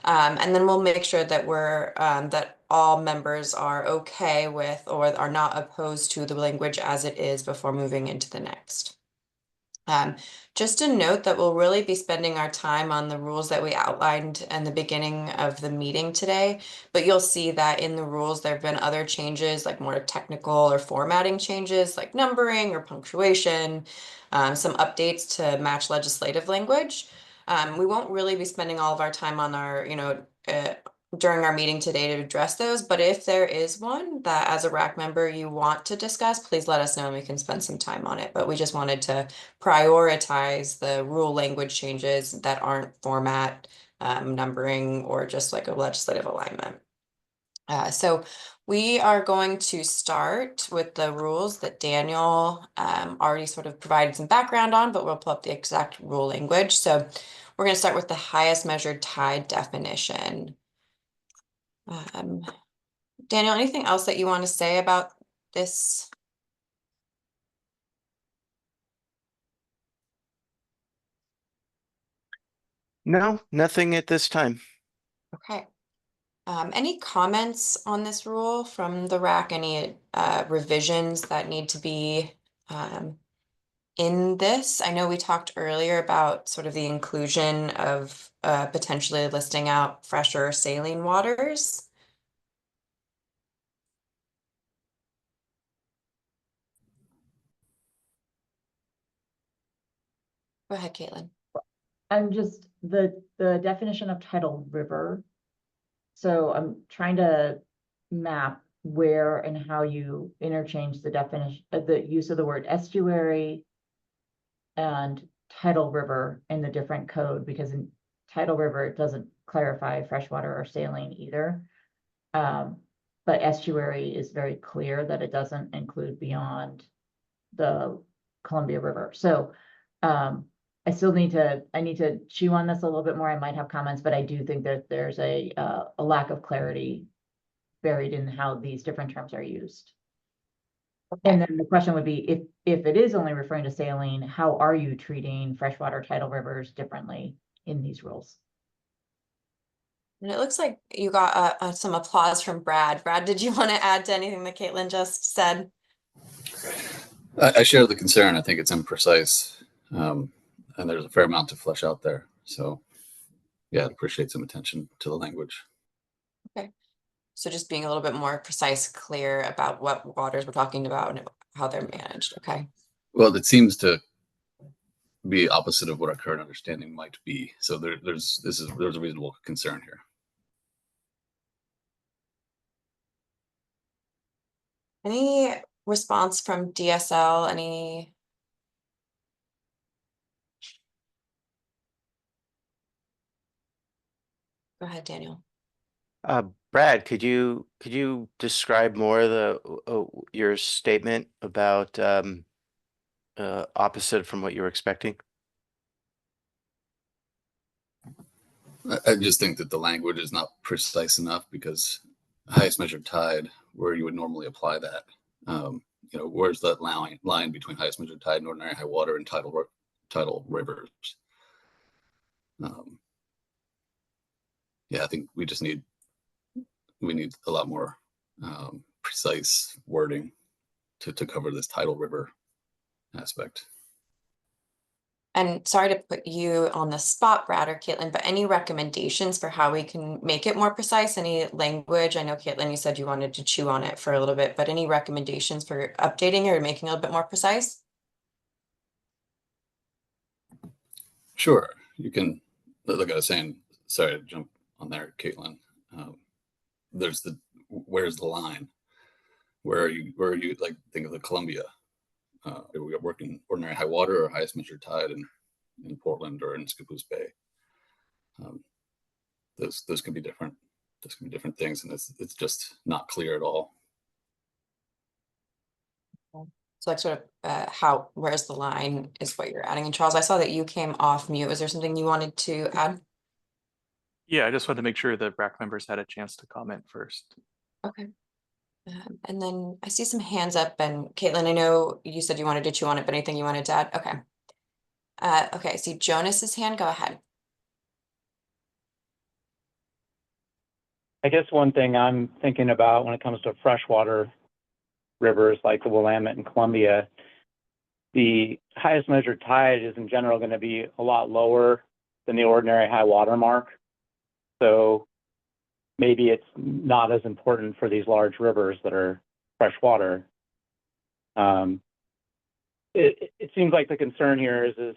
And then we'll make sure that that all members are okay with or are not opposed to the language as it is before moving into the next. Just a note that we'll really be spending our time on the rules that we outlined in the beginning of the meeting today, but you'll see that in the rules there have been other changes, like more technical or formatting changes like numbering or punctuation, some updates to match legislative language. We won't really be spending all of our time on our, during our meeting today to address those, but if there is one that as a RAC member you want to discuss, please let us know and we can spend some time on it. But we just wanted to prioritize the rule language changes that aren't format, numbering, or just like a legislative alignment. So we are going to start with the rules that Daniel already sort of provided some background on, but we'll pull up the exact rule language. So we're going to start with the highest measured tide definition. Daniel, anything else that you want to say about this? No, nothing at this time. Okay. Any comments on this rule from the RAC? Any revisions that need to be in this? I know we talked earlier about sort of the inclusion of potentially listing out fresh or saline waters. Go ahead, Caitlin. I'm just the definition of tidal river. So I'm trying to map where and how you interchange the definition, the use of the word estuary and tidal river in the different code, because in tidal river, it doesn't clarify freshwater or saline either. But estuary is very clear that it doesn't include beyond the Columbia River. So I still need to chew on this a little bit more. I might have comments, but I do think that there's a lack of clarity buried in how these different terms are used. And then the question would be, if it is only referring to saline, how are you treating freshwater tidal rivers differently in these rules? And it looks like you got some applause from Brad. Brad, did you want to add to anything that Caitlin just said? I share the concern. I think it's imprecise, and there's a fair amount to flesh out there. So, yeah, I'd appreciate some attention to the language. Okay. So just being a little bit more precise, clear about what waters we're talking about and how they're managed. Okay. Well, it seems to be opposite of what our current understanding might be. So there's a reasonable concern here. Any response from DSL? Any? Go ahead, Daniel. Brad, could you describe more of your statement about opposite from what you were expecting? I just think that the language is not precise enough, because highest measured tide, where you would normally apply that, where's that line between highest measured tide and ordinary high water and tidal rivers? Yeah, I think we need a lot more precise wording to cover this tidal river aspect. And sorry to put you on the spot, Brad or Caitlin, but any recommendations for how we can make it more precise? Any language? I know, Caitlin, you said you wanted to chew on it for a little bit, but any recommendations for updating or making it a little bit more precise? Sure, you can. Like I was saying, sorry to jump on there, Caitlin. Where's the line? Where are you like, think of the Columbia? Are we working ordinary high water or highest measured tide in Portland or in Scappoose Bay? Those can be different. Those can be different things, and it's just not clear at all. So like sort of where's the line is what you're adding. And Charles, I saw that you came off mute. Was there something you wanted to add? Yeah, I just wanted to make sure the RAC members had a chance to comment first. Okay. And then I see some hands up, and Caitlin, I know you said you wanted to chew on it, but anything you wanted to add? Okay. Okay, I see Jonas's hand. Go ahead. I guess one thing I'm thinking about when it comes to freshwater rivers like the Willamette and Columbia, the highest measured tide is in general going to be a lot lower than the ordinary high water mark. So maybe it's not as important for these large rivers that are freshwater. It seems like the concern here is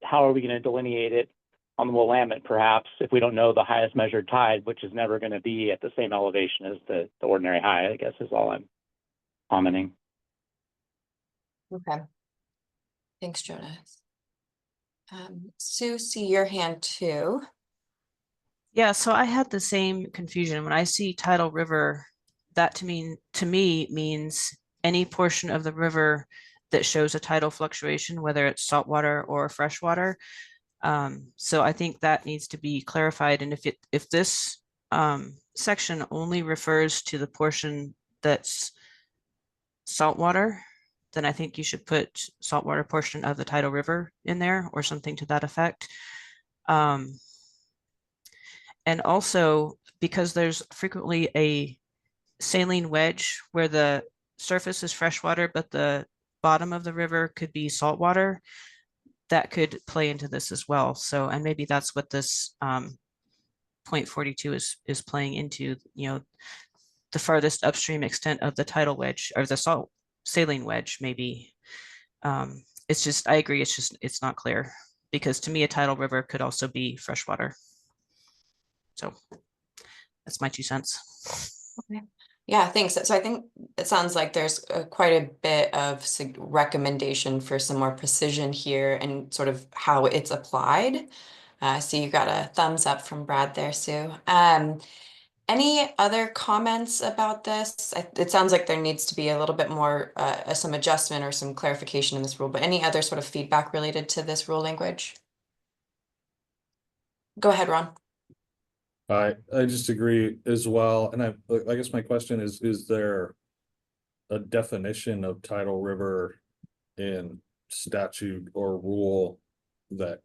how are we going to delineate it on the Willamette, perhaps, if we don't know the highest measured tide, which is never going to be at the same elevation as the ordinary high, I guess is all I'm commenting. Okay. Thanks, Jonas. Sue, see your hand too. Yeah, so I had the same confusion. When I see tidal river, that to me means any portion of the river that shows a tidal fluctuation, whether it's saltwater or freshwater. So I think that needs to be clarified. And if this section only refers to the portion that's saltwater, then I think you should put saltwater portion of the tidal river in there or something to that effect. And also, because there's frequently a saline wedge where the surface is freshwater, but the bottom of the river could be saltwater, that could play into this as well. So, and maybe that's what this point 42 is playing into, the farthest upstream extent of the tidal wedge or the salt saline wedge, maybe. It's just, I agree, it's not clear, because to me, a tidal river could also be freshwater. So that's my 2 cents. Okay. Yeah, thanks. So I think it sounds like there's quite a bit of recommendation for some more precision here and sort of how it's applied. So you got a thumbs up from Brad there, Sue. Any other comments about this? It sounds like there needs to be a little bit more, some adjustment or some clarification in this rule, but any other sort of feedback related to this rule language? Go ahead, Ron. I just agree as well. And I guess my question is there a definition of tidal river in statute or rule that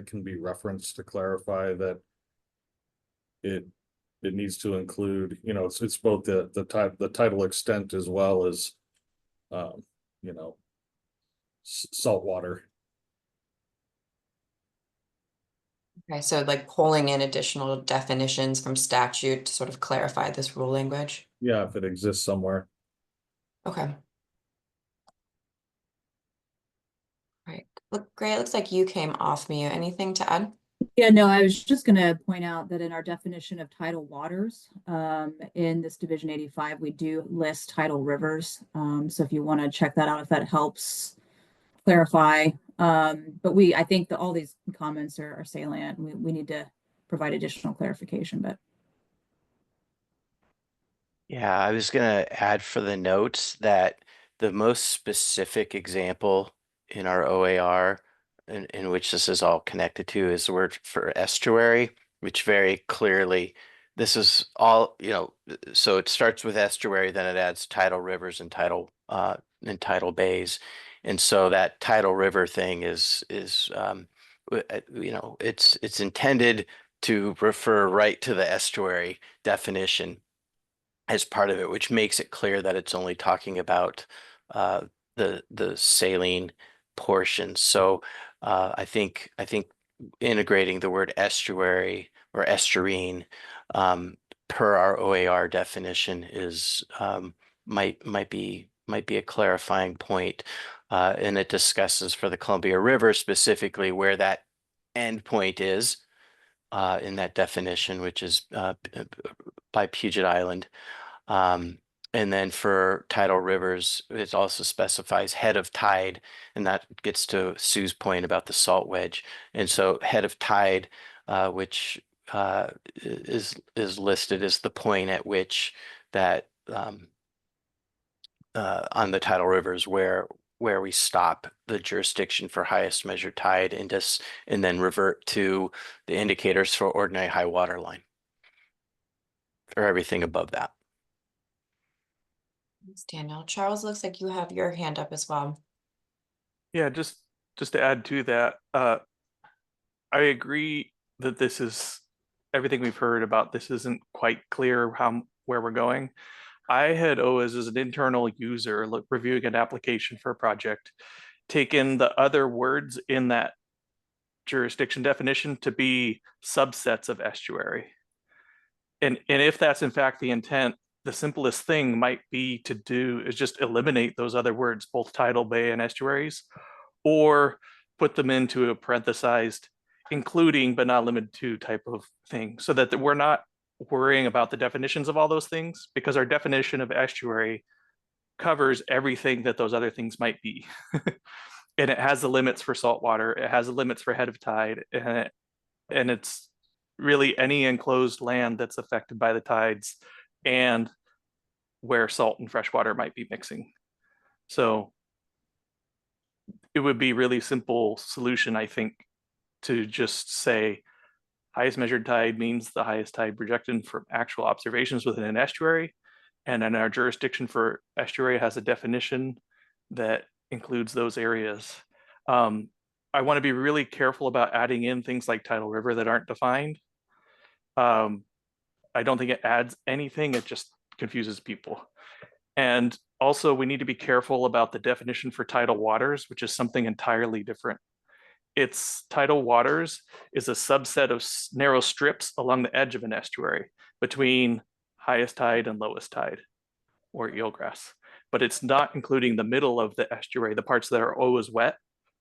can be referenced to clarify that it needs to include, it's both the tidal extent as well as saltwater. Okay, so like pulling in additional definitions from statute to sort of clarify this rule language. Yeah, if it exists somewhere. Okay. Right. Look, great. Looks like you came off mute. Anything to add? Yeah, no, I was just going to point out that in our definition of tidal waters, in this Division 85, we do list tidal rivers. So if you want to check that out, if that helps clarify. But I think that all these comments are salient. We need to provide additional clarification, but. Yeah, I was gonna add for the notes that the most specific example in our OAR in which this is all connected to is the word for estuary, which very clearly this is all, so it starts with estuary, then it adds tidal rivers and tidal bays. And so that tidal river thing is it's intended to refer right to the estuary definition as part of it, which makes it clear that it's only talking about the saline portion. So I think integrating the word estuary or estuarine per our OAR definition is might be a clarifying point, and it discusses for the Columbia River specifically where that endpoint is in that definition, which is by Puget Island. And then for tidal rivers, it also specifies head of tide, and that gets to Sue's point about the salt wedge. And so head of tide, which is listed as the point at which that on the tidal rivers where we stop the jurisdiction for highest measured tide and then revert to the indicators for ordinary high water line for everything above that. Thanks, Daniel. Charles, looks like you have your hand up as well. Yeah, just to add to that, I agree that this is everything we've heard about. This isn't quite clear where we're going. I had always, as an internal user, reviewing an application for a project, taken the other words in that jurisdiction definition to be subsets of estuary. And if that's in fact the intent, the simplest thing might be to do is just eliminate those other words, both tidal, bay, and estuaries, or put them into a parenthesized including but not limited to type of thing, so that we're not worrying about the definitions of all those things, because our definition of estuary covers everything that those other things might be. And it has the limits for saltwater, it has the limits for head of tide, and it's really any enclosed land that's affected by the tides and where salt and freshwater might be mixing. So it would be really simple solution, I think, to just say highest measured tide means the highest tide projected from actual observations within an estuary. And then our jurisdiction for estuary has a definition that includes those areas. I want to be really careful about adding in things like tidal river that aren't defined. I don't think it adds anything, it just confuses people. And also we need to be careful about the definition for tidal waters, which is something entirely different. It's tidal waters is a subset of narrow strips along the edge of an estuary between highest tide and lowest tide, or eelgrass. But it's not including the middle of the estuary, the parts that are always wet,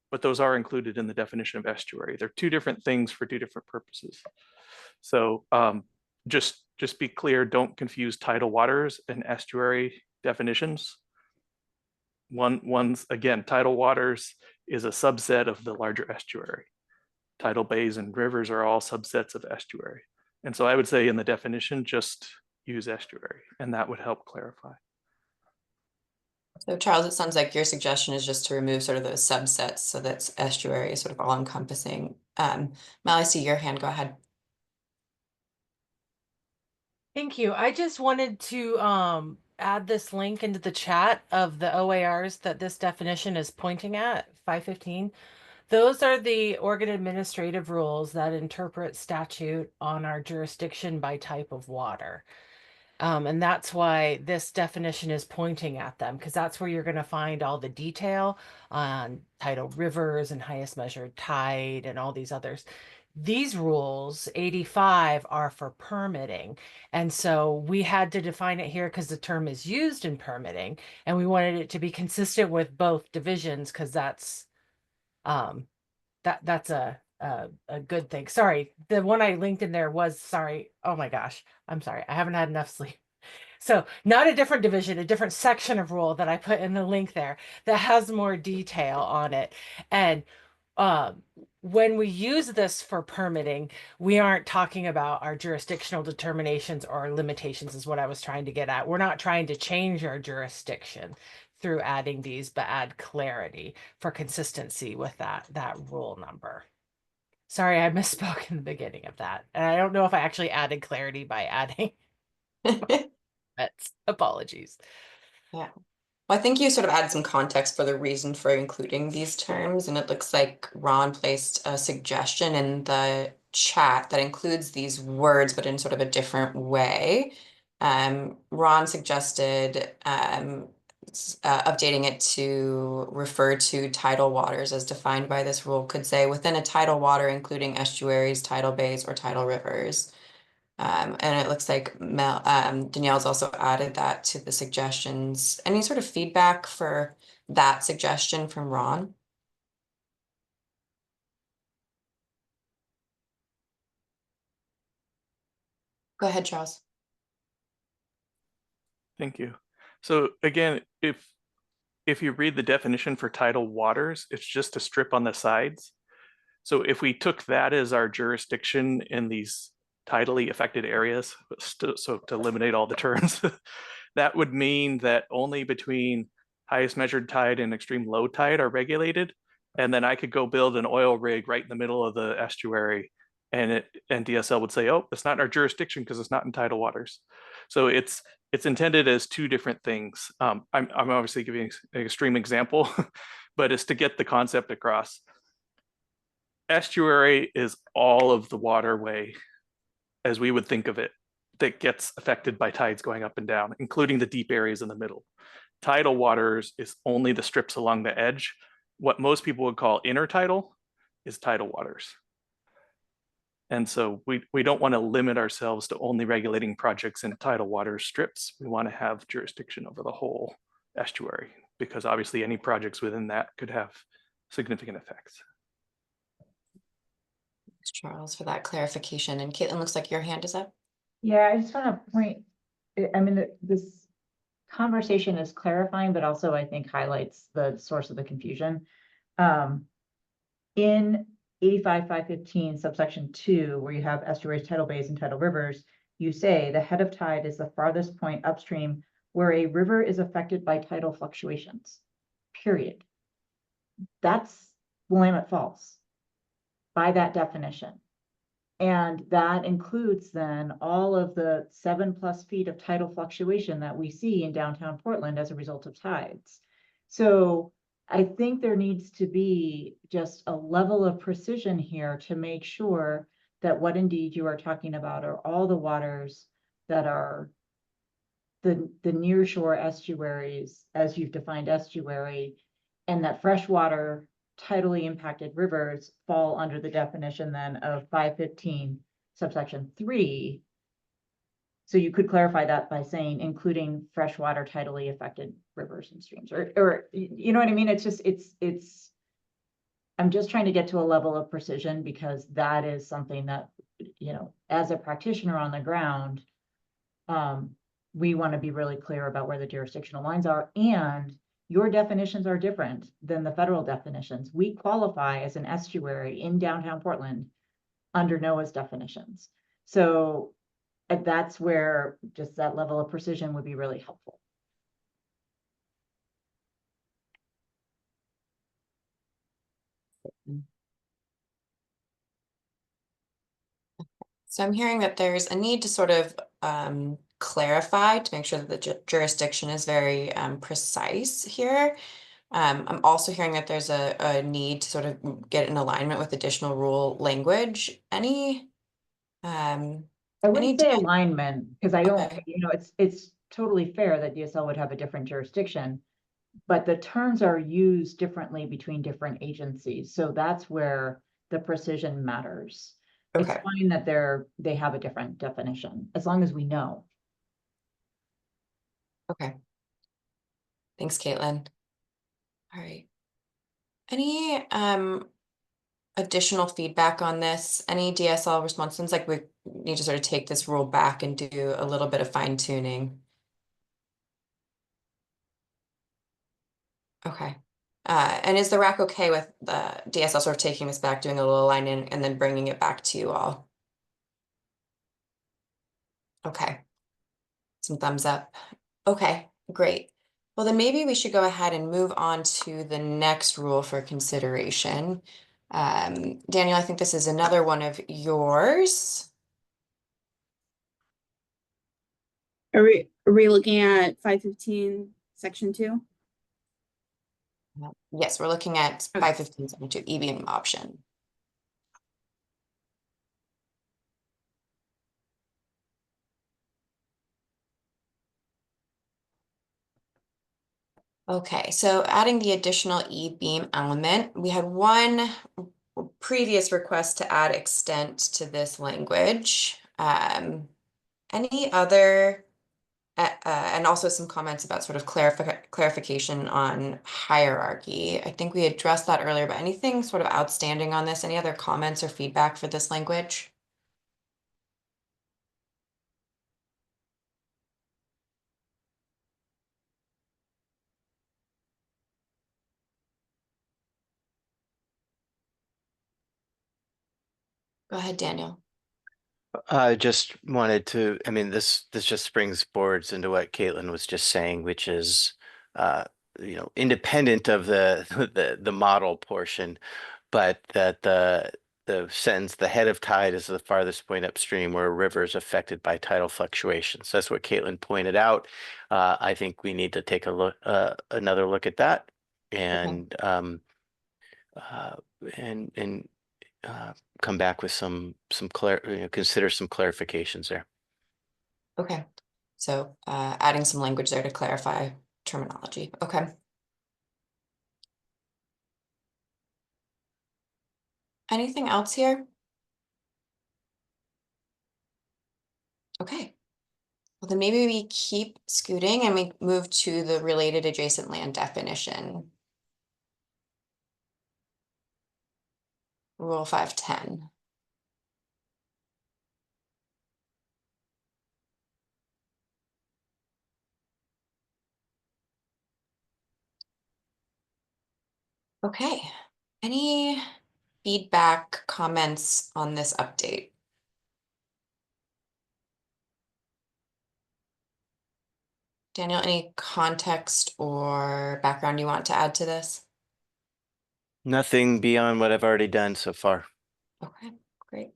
but those are included in the definition of estuary. They're two different things for two different purposes. So just be clear, don't confuse tidal waters and estuary definitions. One's, again, tidal waters is a subset of the larger estuary. Tidal bays and rivers are all subsets of estuary. And so I would say in the definition, just use estuary, and that would help clarify. So Charles, it sounds like your suggestion is just to remove sort of those subsets so that's estuary is sort of all encompassing. Mel, I see your hand, go ahead. Thank you. I just wanted to add this link into the chat of the OARs that this definition is pointing at, 515. Those are the Oregon administrative rules that interpret statute on our jurisdiction by type of water. And that's why this definition is pointing at them, because that's where you're going to find all the detail on tidal rivers and highest measured tide and all these others. These rules, 85, are for permitting. And so we had to define it here because the term is used in permitting, and we wanted it to be consistent with both divisions because that's that's a good thing. Sorry, the one I linked in there was, sorry. Oh my gosh, I'm sorry. I haven't had enough sleep. So not a different division, a different section of rule that I put in the link there that has more detail on it. And when we use this for permitting, we aren't talking about our jurisdictional determinations or limitations is what I was trying to get at. We're not trying to change our jurisdiction through adding these, but add clarity for consistency with that rule number. Sorry, I misspoke in the beginning of that. And I don't know if I actually added clarity by adding. Apologies. Yeah. Well, I think you sort of added some context for the reason for including these terms, and it looks like Ron placed a suggestion in the chat that includes these words, but in sort of a different way. Ron suggested updating it to refer to tidal waters as defined by this rule, could say within a tidal water, including estuaries, tidal bays, or tidal rivers. And it looks like Danielle's also added that to the suggestions. Any sort of feedback for that suggestion from Ron? Go ahead, Charles. Thank you. So again, if you read the definition for tidal waters, it's just a strip on the sides. So if we took that as our jurisdiction in these tidally affected areas, so to eliminate all the terms, that would mean that only between highest measured tide and extreme low tide are regulated. And then I could go build an oil rig right in the middle of the estuary, and DSL would say, oh, it's not in our jurisdiction because it's not in tidal waters. So it's intended as two different things. I'm obviously giving an extreme example, but it's to get the concept across. Estuary is all of the waterway as we would think of it that gets affected by tides going up and down, including the deep areas in the middle. Tidal waters is only the strips along the edge. What most people would call intertidal is tidal waters. And so we don't want to limit ourselves to only regulating projects in tidal water strips. We want to have jurisdiction over the whole estuary, because obviously any projects within that could have significant effects. Thanks, Charles, for that clarification. And Caitlin, looks like your hand is up. Yeah, I just want to point, I mean, this conversation is clarifying, but also I think highlights the source of the confusion. In 85.515 subsection 2, where you have estuaries, tidal bays, and tidal rivers, you say the head of tide is the farthest point upstream where a river is affected by tidal fluctuations, period. That's Willamette Falls by that definition. And that includes then all of the 7+ feet of tidal fluctuation that we see in downtown Portland as a result of tides. So I think there needs to be just a level of precision here to make sure that what indeed you are talking about are all the waters that are the nearshore estuaries, as you've defined estuary, and that freshwater tidally impacted rivers fall under the definition then of 515 subsection 3. So you could clarify that by saying including freshwater tidally affected rivers and streams, or you know what I mean? It's just, I'm just trying to get to a level of precision, because that is something that, you know, as a practitioner on the ground, we want to be really clear about where the jurisdictional lines are, and your definitions are different than the federal definitions. We qualify as an estuary in downtown Portland under NOAA's definitions. So that's where just that level of precision would be really helpful. So I'm hearing that there's a need to sort of clarify to make sure that the jurisdiction is very precise here. I'm also hearing that there's a need to sort of get in alignment with additional rule language. Any I wouldn't say alignment, because I don't, Okay. you know, it's totally fair that DSL would have a different jurisdiction, but the terms are used differently between different agencies. So that's where the precision matters. It's Okay. fine that they have a different definition, as long as we know. Okay. Thanks, Caitlin. All right. Any additional feedback on this? Any DSL responses? Like, we need to sort of take this rule back and do a little bit of fine tuning. Okay. And is the RAC okay with the DSL sort of taking this back, doing a little alignment, and then bringing it back to you all? Okay. Some thumbs up. Okay, great. Well, then maybe we should go ahead and move on to the next rule for consideration. Daniel, I think this is another one of yours. Are we looking at 515 section 2? Yes, we're looking at 515.2 e-beam option. Okay, so adding the additional e-beam element, we had one previous request to add extent to this language. Any other, and also some comments about sort of clarification on hierarchy. I think we addressed that earlier, but anything sort of outstanding on this? Any other comments or feedback for this language? Go ahead, Daniel. I just wanted to, I mean, this just springs boards into what Caitlin was just saying, which is, you know, independent of the model portion, but that the sentence, the head of tide is the farthest point upstream where a river is affected by tidal fluctuations. That's what Caitlin pointed out. I think we need to take a look, another look at that, and and come back with some consider some clarifications there. Okay, so adding some language there to clarify terminology. Okay. Anything else here? Okay. Well, then maybe we keep scooting and we move to the related adjacent land definition. Rule 510. Okay. Any feedback, comments on this update? Daniel, any context or background you want to add to this? Nothing beyond what I've already done so far. Okay, great.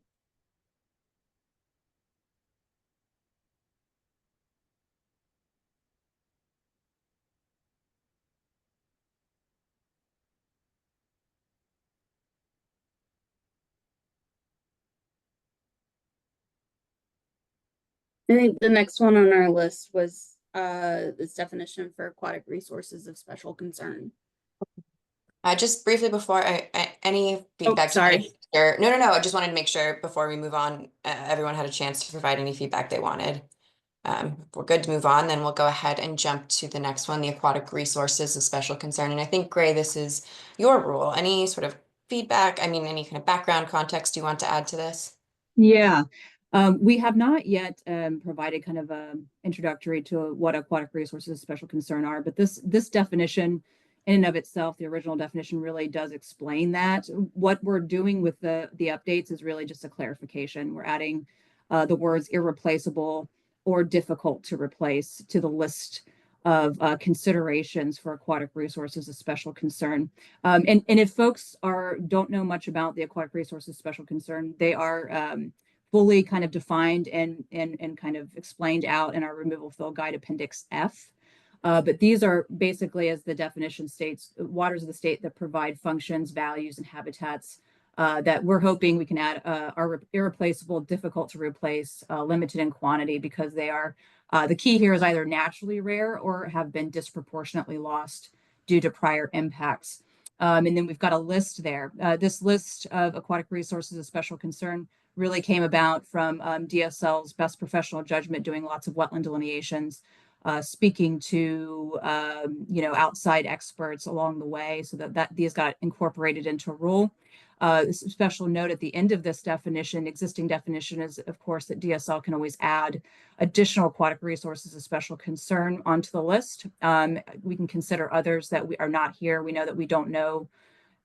I think the next one on our list was this definition for aquatic resources of special concern. Just briefly before any feedback. Sorry. No. I just wanted to make sure before we move on, everyone had a chance to provide any feedback they wanted. If we're good to move on, then we'll go ahead and jump to the next one, the aquatic resources of special concern. And I think, Gray, this is your rule. Any sort of feedback, I mean, any kind of background context you want to add to this? Yeah, we have not yet provided kind of a introductory to what aquatic resources of special concern are, but this definition in and of itself, the original definition really does explain that. What we're doing with the updates is really just a clarification. We're adding the words irreplaceable or difficult to replace to the list of considerations for aquatic resources of special concern. And if folks don't know much about the aquatic resources special concern, they are fully kind of defined and kind of explained out in our removal fill guide Appendix F. But these are basically, as the definition states, waters of the state that provide functions, values, and habitats that we're hoping we can add are irreplaceable, difficult to replace, limited in quantity, because they are the key here is either naturally rare or have been disproportionately lost due to prior impacts. And then we've got a list there. This list of aquatic resources of special concern really came about from DSL's best professional judgment, doing lots of wetland delineations, speaking to outside experts along the way, so that these got incorporated into rule. Special note at the end of this definition, existing definition, is of course that DSL can always add additional aquatic resources of special concern onto the list. We can consider others that we are not here. We know that we don't know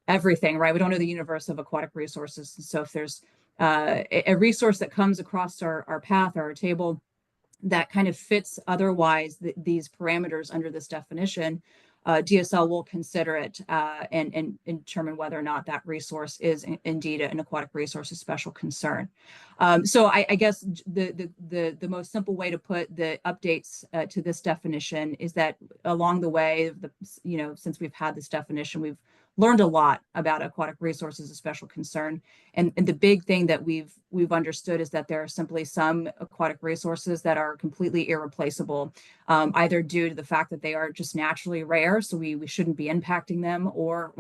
everything, right? We don't know the universe of aquatic resources. So if there's a resource that comes across our path or our table that kind of fits otherwise these parameters under this definition, DSL will consider it and determine whether or not that resource is indeed an aquatic resource of special concern. So I guess the most simple way to put the updates to this definition is that along the way, since we've had this definition, we've learned a lot about aquatic resources of special concern. And the big thing that we've understood is that there are simply some aquatic resources that are completely irreplaceable, either due to the fact that they are just naturally rare, so we shouldn't be impacting them, or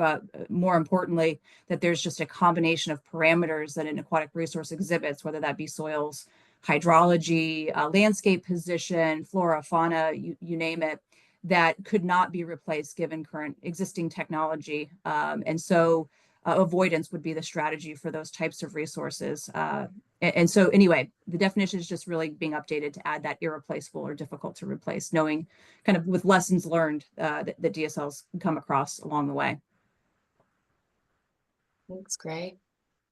more importantly, that there's just a combination of parameters that an aquatic resource exhibits, whether that be soils, hydrology, landscape position, flora, fauna, you name it, that could not be replaced given current existing technology. And so avoidance would be the strategy for those types of resources. And so anyway, the definition is just really being updated to add that irreplaceable or difficult to replace, knowing kind of with lessons learned that DSL's come across along the way. Thanks, Gray.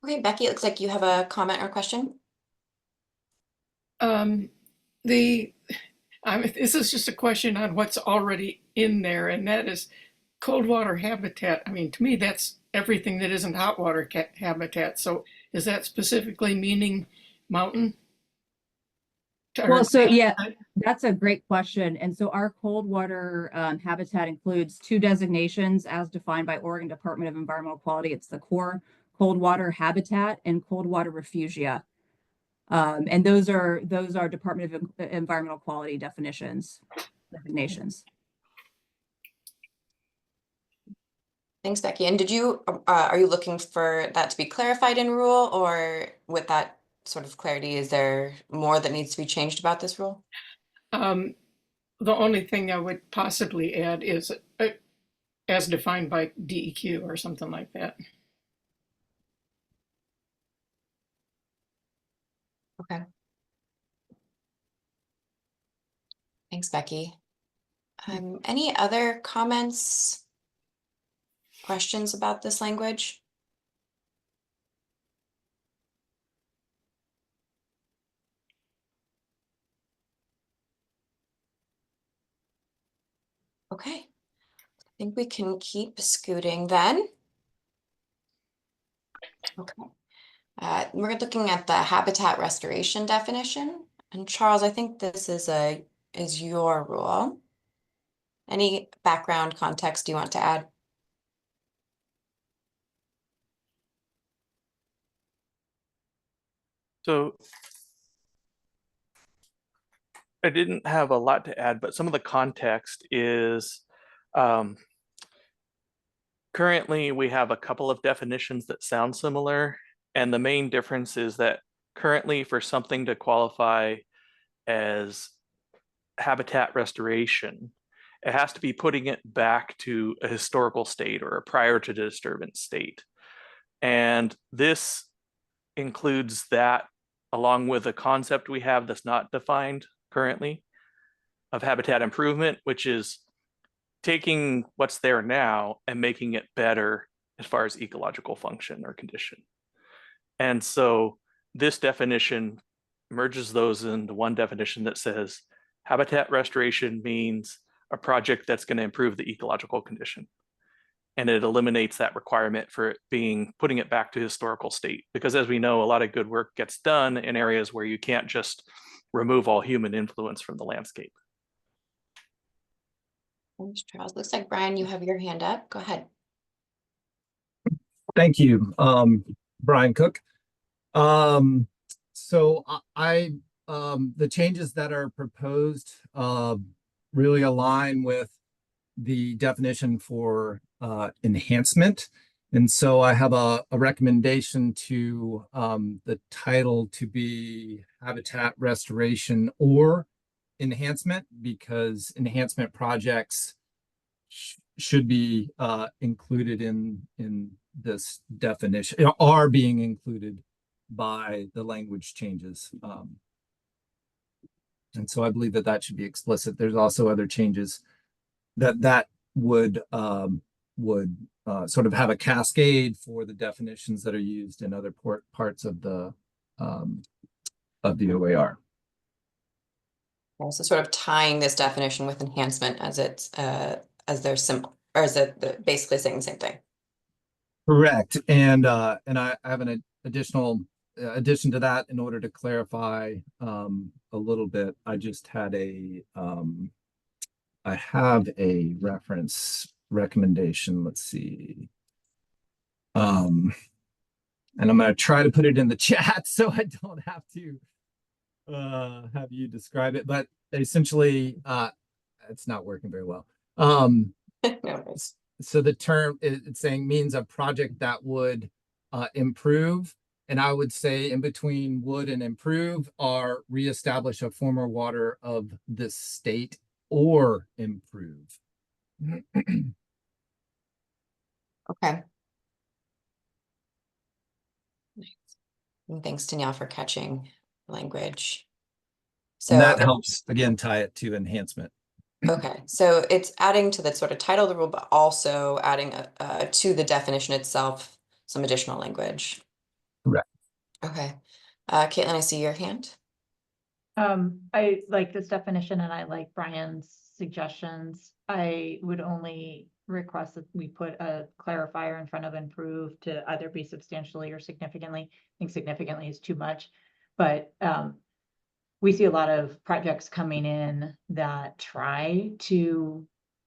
Okay, Becky, it looks like you have a comment or question. This is just a question on what's already in there, and that is cold water habitat. I mean, to me, that's everything that isn't hot water habitat. So is that specifically meaning mountain? Well, so yeah, that's a great question. And so our cold water habitat includes two designations as defined by Oregon Department of Environmental Quality. It's the core cold water habitat and cold water refugia. And those are Department of Environmental Quality designations. Thanks, Becky. And are you looking for that to be clarified in rule, or with that sort of clarity, is there more that needs to be changed about this rule? The only thing I would possibly add is as defined by DEQ or something like that. Okay. Thanks, Becky. Any other comments, questions about this language? Okay, I think we can keep scooting then. Okay, we're looking at the habitat restoration definition. And Charles, I think this is your rule. Any background context you want to add? So I didn't have a lot to add, but some of the context is currently we have a couple of definitions that sound similar. And the main difference is that currently for something to qualify as habitat restoration, it has to be putting it back to a historical state or a prior to disturbance state. And this includes that along with a concept we have that's not defined currently of habitat improvement, which is taking what's there now and making it better as far as ecological function or condition. And so this definition merges those into one definition that says habitat restoration means a project that's going to improve the ecological condition. And it eliminates that requirement for it putting it back to historical state. Because as we know, a lot of good work gets done in areas where you can't just remove all human influence from the landscape. Thanks, Charles. Looks like Brian, you have your hand up. Go ahead. Thank you, Brian Cook. So the changes that are proposed really align with the definition for enhancement. And so I have a recommendation to the title to be habitat restoration or enhancement, because enhancement projects should be included in this definition, are being included by the language changes. And so I believe that should be explicit. There's also other changes that would sort of have a cascade for the definitions that are used in other parts of the OAR. So sort of tying this definition with enhancement as it's as they're simple, or is it basically saying the same thing? Correct. And I have an additional addition to that in order to clarify a little bit. I just had I have a reference recommendation. Let's see. And I'm going to try to put it in the chat so I don't have to have you describe it, but essentially it's not working very well. So the term it's saying means a project that would improve, and I would say in between would and improve are reestablish a former water of this state or improve. Okay. And thanks, Danielle, for catching language. So and that helps again tie it to enhancement. Okay, so it's adding to the sort of title of the rule, but also adding to the definition itself some additional language. Correct. Okay, Caitlin, I see your hand. I like this definition and I like Brian's suggestions. I would only request that we put a clarifier in front of improve to either be substantially or significantly. I think significantly is too much, but we see a lot of projects coming in that try to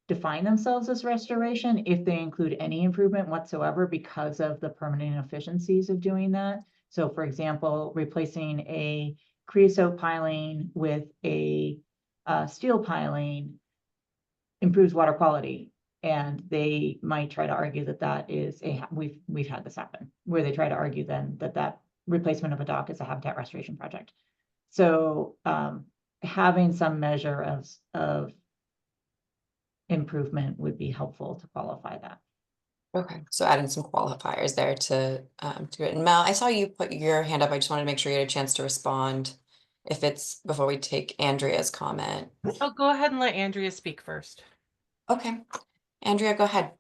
define themselves as restoration if they include any improvement whatsoever because of the permitting efficiencies of doing that. So for example, replacing a creosote piling with a steel piling improves water quality. And they might try to argue that that is we've had this happen where they try to argue then that replacement of a dock is a habitat restoration project. So having some measure of improvement would be helpful to qualify that. Okay, so adding some qualifiers there to it. And Mel, I saw you put your hand up. I just wanted to make sure you had a chance to respond if it's before we take Andrea's comment. Oh, go ahead and let Andrea speak first. Okay, Andrea, go ahead.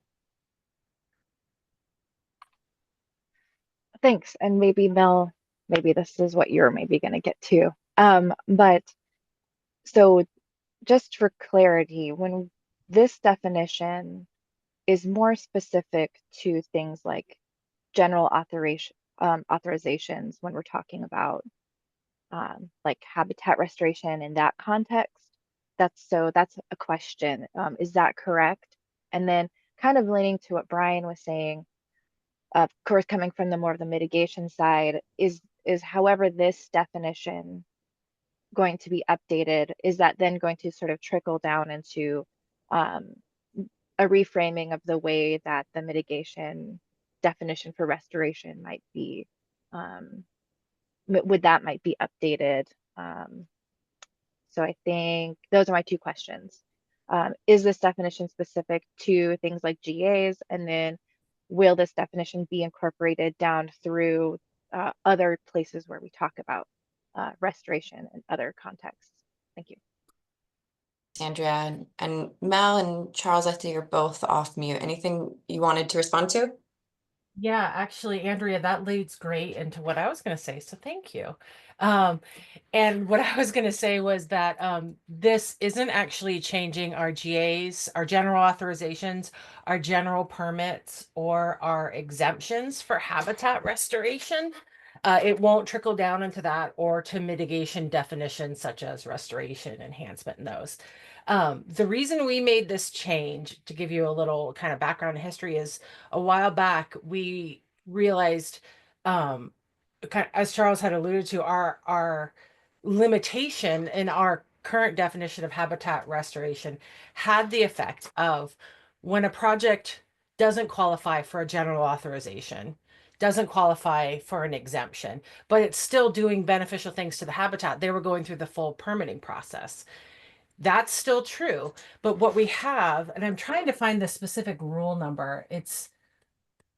Thanks. And maybe Mel, maybe this is what you're maybe going to get to. But so just for clarity, when this definition is more specific to things like general authorizations when we're talking about like habitat restoration in that context. That's a question. Is that correct? And then kind of leaning to what Brian was saying, of course, coming from the more of the mitigation side, is however this definition going to be updated, is that then going to sort of trickle down into a reframing of the way that the mitigation definition for restoration might be, might be updated. So I think those are my two questions. Is this definition specific to things like GAs? And then will this definition be incorporated down through other places where we talk about restoration and other contexts? Thank you. Andrea and Mel and Charles, I think you're both off mute. Anything you wanted to respond to? Yeah, actually, Andrea, that leads great into what I was going to say. So thank you. And what I was going to say was that this isn't actually changing our GAs, our general authorizations, our general permits, or our exemptions for habitat restoration. It won't trickle down into that or to mitigation definitions such as restoration, enhancement, and those. The reason we made this change, to give you a little kind of background history, is a while back we realized, as Charles had alluded to, our limitation in our current definition of habitat restoration had the effect of when a project doesn't qualify for a general authorization, doesn't qualify for an exemption, but it's still doing beneficial things to the habitat, they were going through the full permitting process. That's still true. But what we have, and I'm trying to find the specific rule number,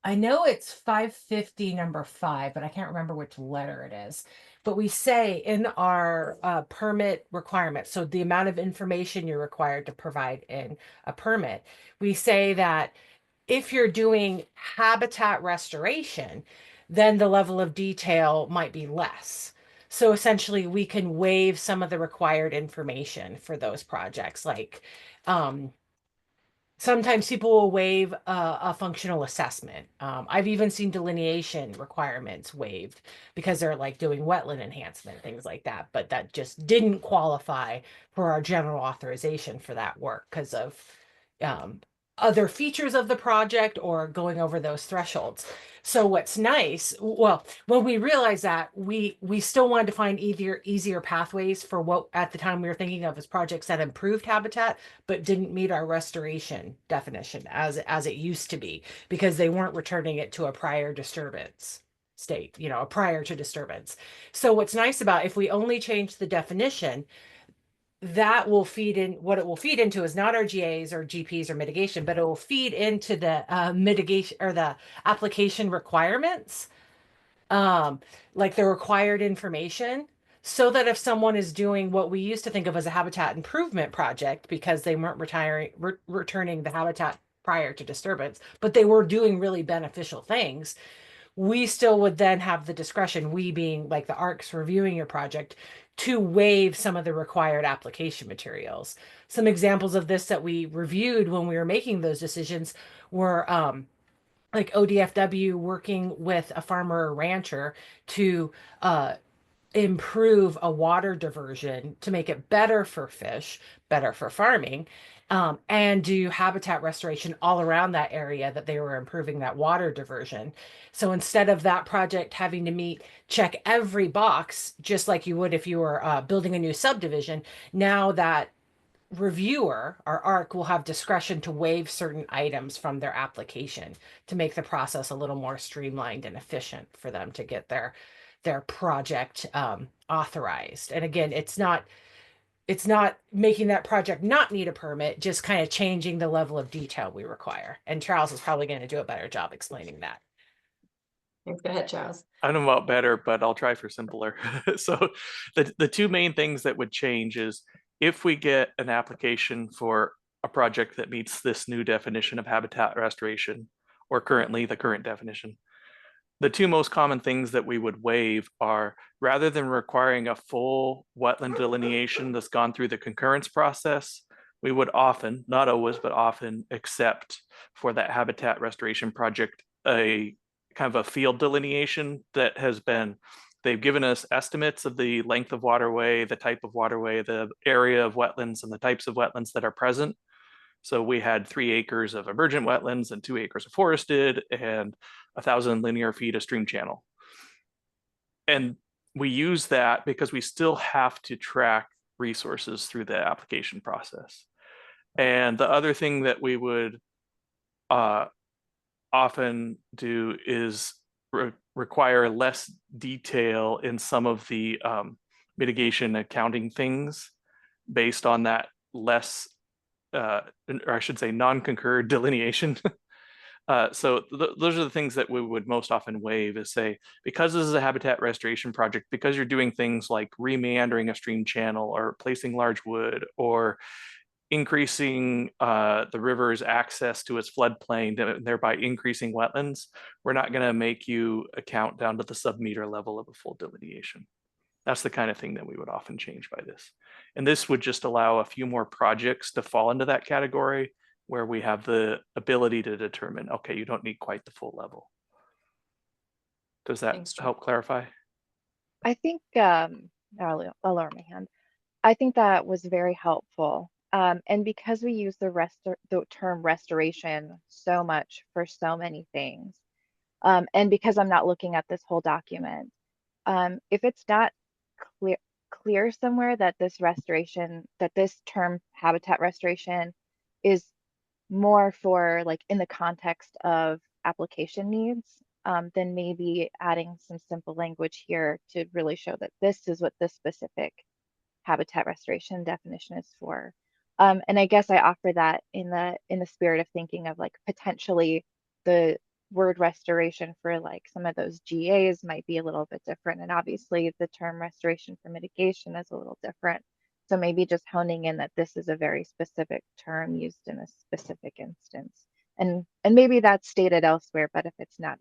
I know it's 550 number 5, but I can't remember which letter it is. But we say in our permit requirements, so the amount of information you're required to provide in a permit, we say that if you're doing habitat restoration, then the level of detail might be less. So essentially, we can waive some of the required information for those projects. Like sometimes people will waive a functional assessment. I've even seen delineation requirements waived because they're like doing wetland enhancement, things like that. But that just didn't qualify for our general authorization for that work because of other features of the project or going over those thresholds. So what's nice, well, when we realized that, we still wanted to find easier pathways for what at the time we were thinking of as projects that improved habitat, but didn't meet our restoration definition as it used to be, because they weren't returning it to a prior disturbance state, a prior to disturbance. So what's nice about if we only change the definition, that will feed in, what it will feed into is not our GAs or GPs or mitigation, but it will feed into the mitigation or the application requirements, like the required information, so that if someone is doing what we used to think of as a habitat improvement project because they weren't returning the habitat prior to disturbance, but they were doing really beneficial things, we still would then have the discretion, we being like the ARCs reviewing your project, to waive some of the required application materials. Some examples of this that we reviewed when we were making those decisions were like ODFW working with a farmer or rancher to improve a water diversion to make it better for fish, better for farming, and do habitat restoration all around that area that they were improving that water diversion. So instead of that project having to check every box, just like you would if you were building a new subdivision, now that reviewer, our ARC, will have discretion to waive certain items from their application to make the process a little more streamlined and efficient for them to get their project authorized. And again, it's not making that project not need a permit, just kind of changing the level of detail we require. And Charles is probably going to do a better job explaining that. Thanks. Go ahead, Charles. I don't know about better, but I'll try for simpler. So the two main things that would change is if we get an application for a project that meets this new definition of habitat restoration, or currently the current definition, the two most common things that we would waive are, rather than requiring a full wetland delineation that's gone through the concurrence process, we would often, not always, but often accept for that habitat restoration project a kind of a field delineation that has been, they've given us estimates of the length of waterway, the type of waterway, the area of wetlands, and the types of wetlands that are present. So we had 3 acres of emergent wetlands and 2 acres of forested and 1,000 linear feet of stream channel. And we use that because we still have to track resources through the application process. And the other thing that we would often do is require less detail in some of the mitigation accounting things based on that less, or I should say non-concurred delineation. So those are the things that we would most often waive, is say, because this is a habitat restoration project, because you're doing things like remeandering a stream channel or placing large wood or increasing the river's access to its floodplain, thereby increasing wetlands, we're not going to make you account down to the sub-meter level of a full delineation. That's the kind of thing that we would often change by this. And this would just allow a few more projects to fall into that category where we have the ability to determine, okay, you don't need quite the full level. Does that help clarify? I think I'll lower my hand. I think that was very helpful. And because we use the term restoration so much for so many things, and because I'm not looking at this whole document, if it's not clear somewhere that this term habitat restoration is more for like in the context of application needs, then maybe adding some simple language here to really show that this is what this specific habitat restoration definition is for. And I guess I offer that in the spirit of thinking of like potentially the word restoration for like some of those GAs might be a little bit different. And obviously the term restoration for mitigation is a little different. So maybe just honing in that this is a very specific term used in a specific instance. And maybe that's stated elsewhere, but if it's not,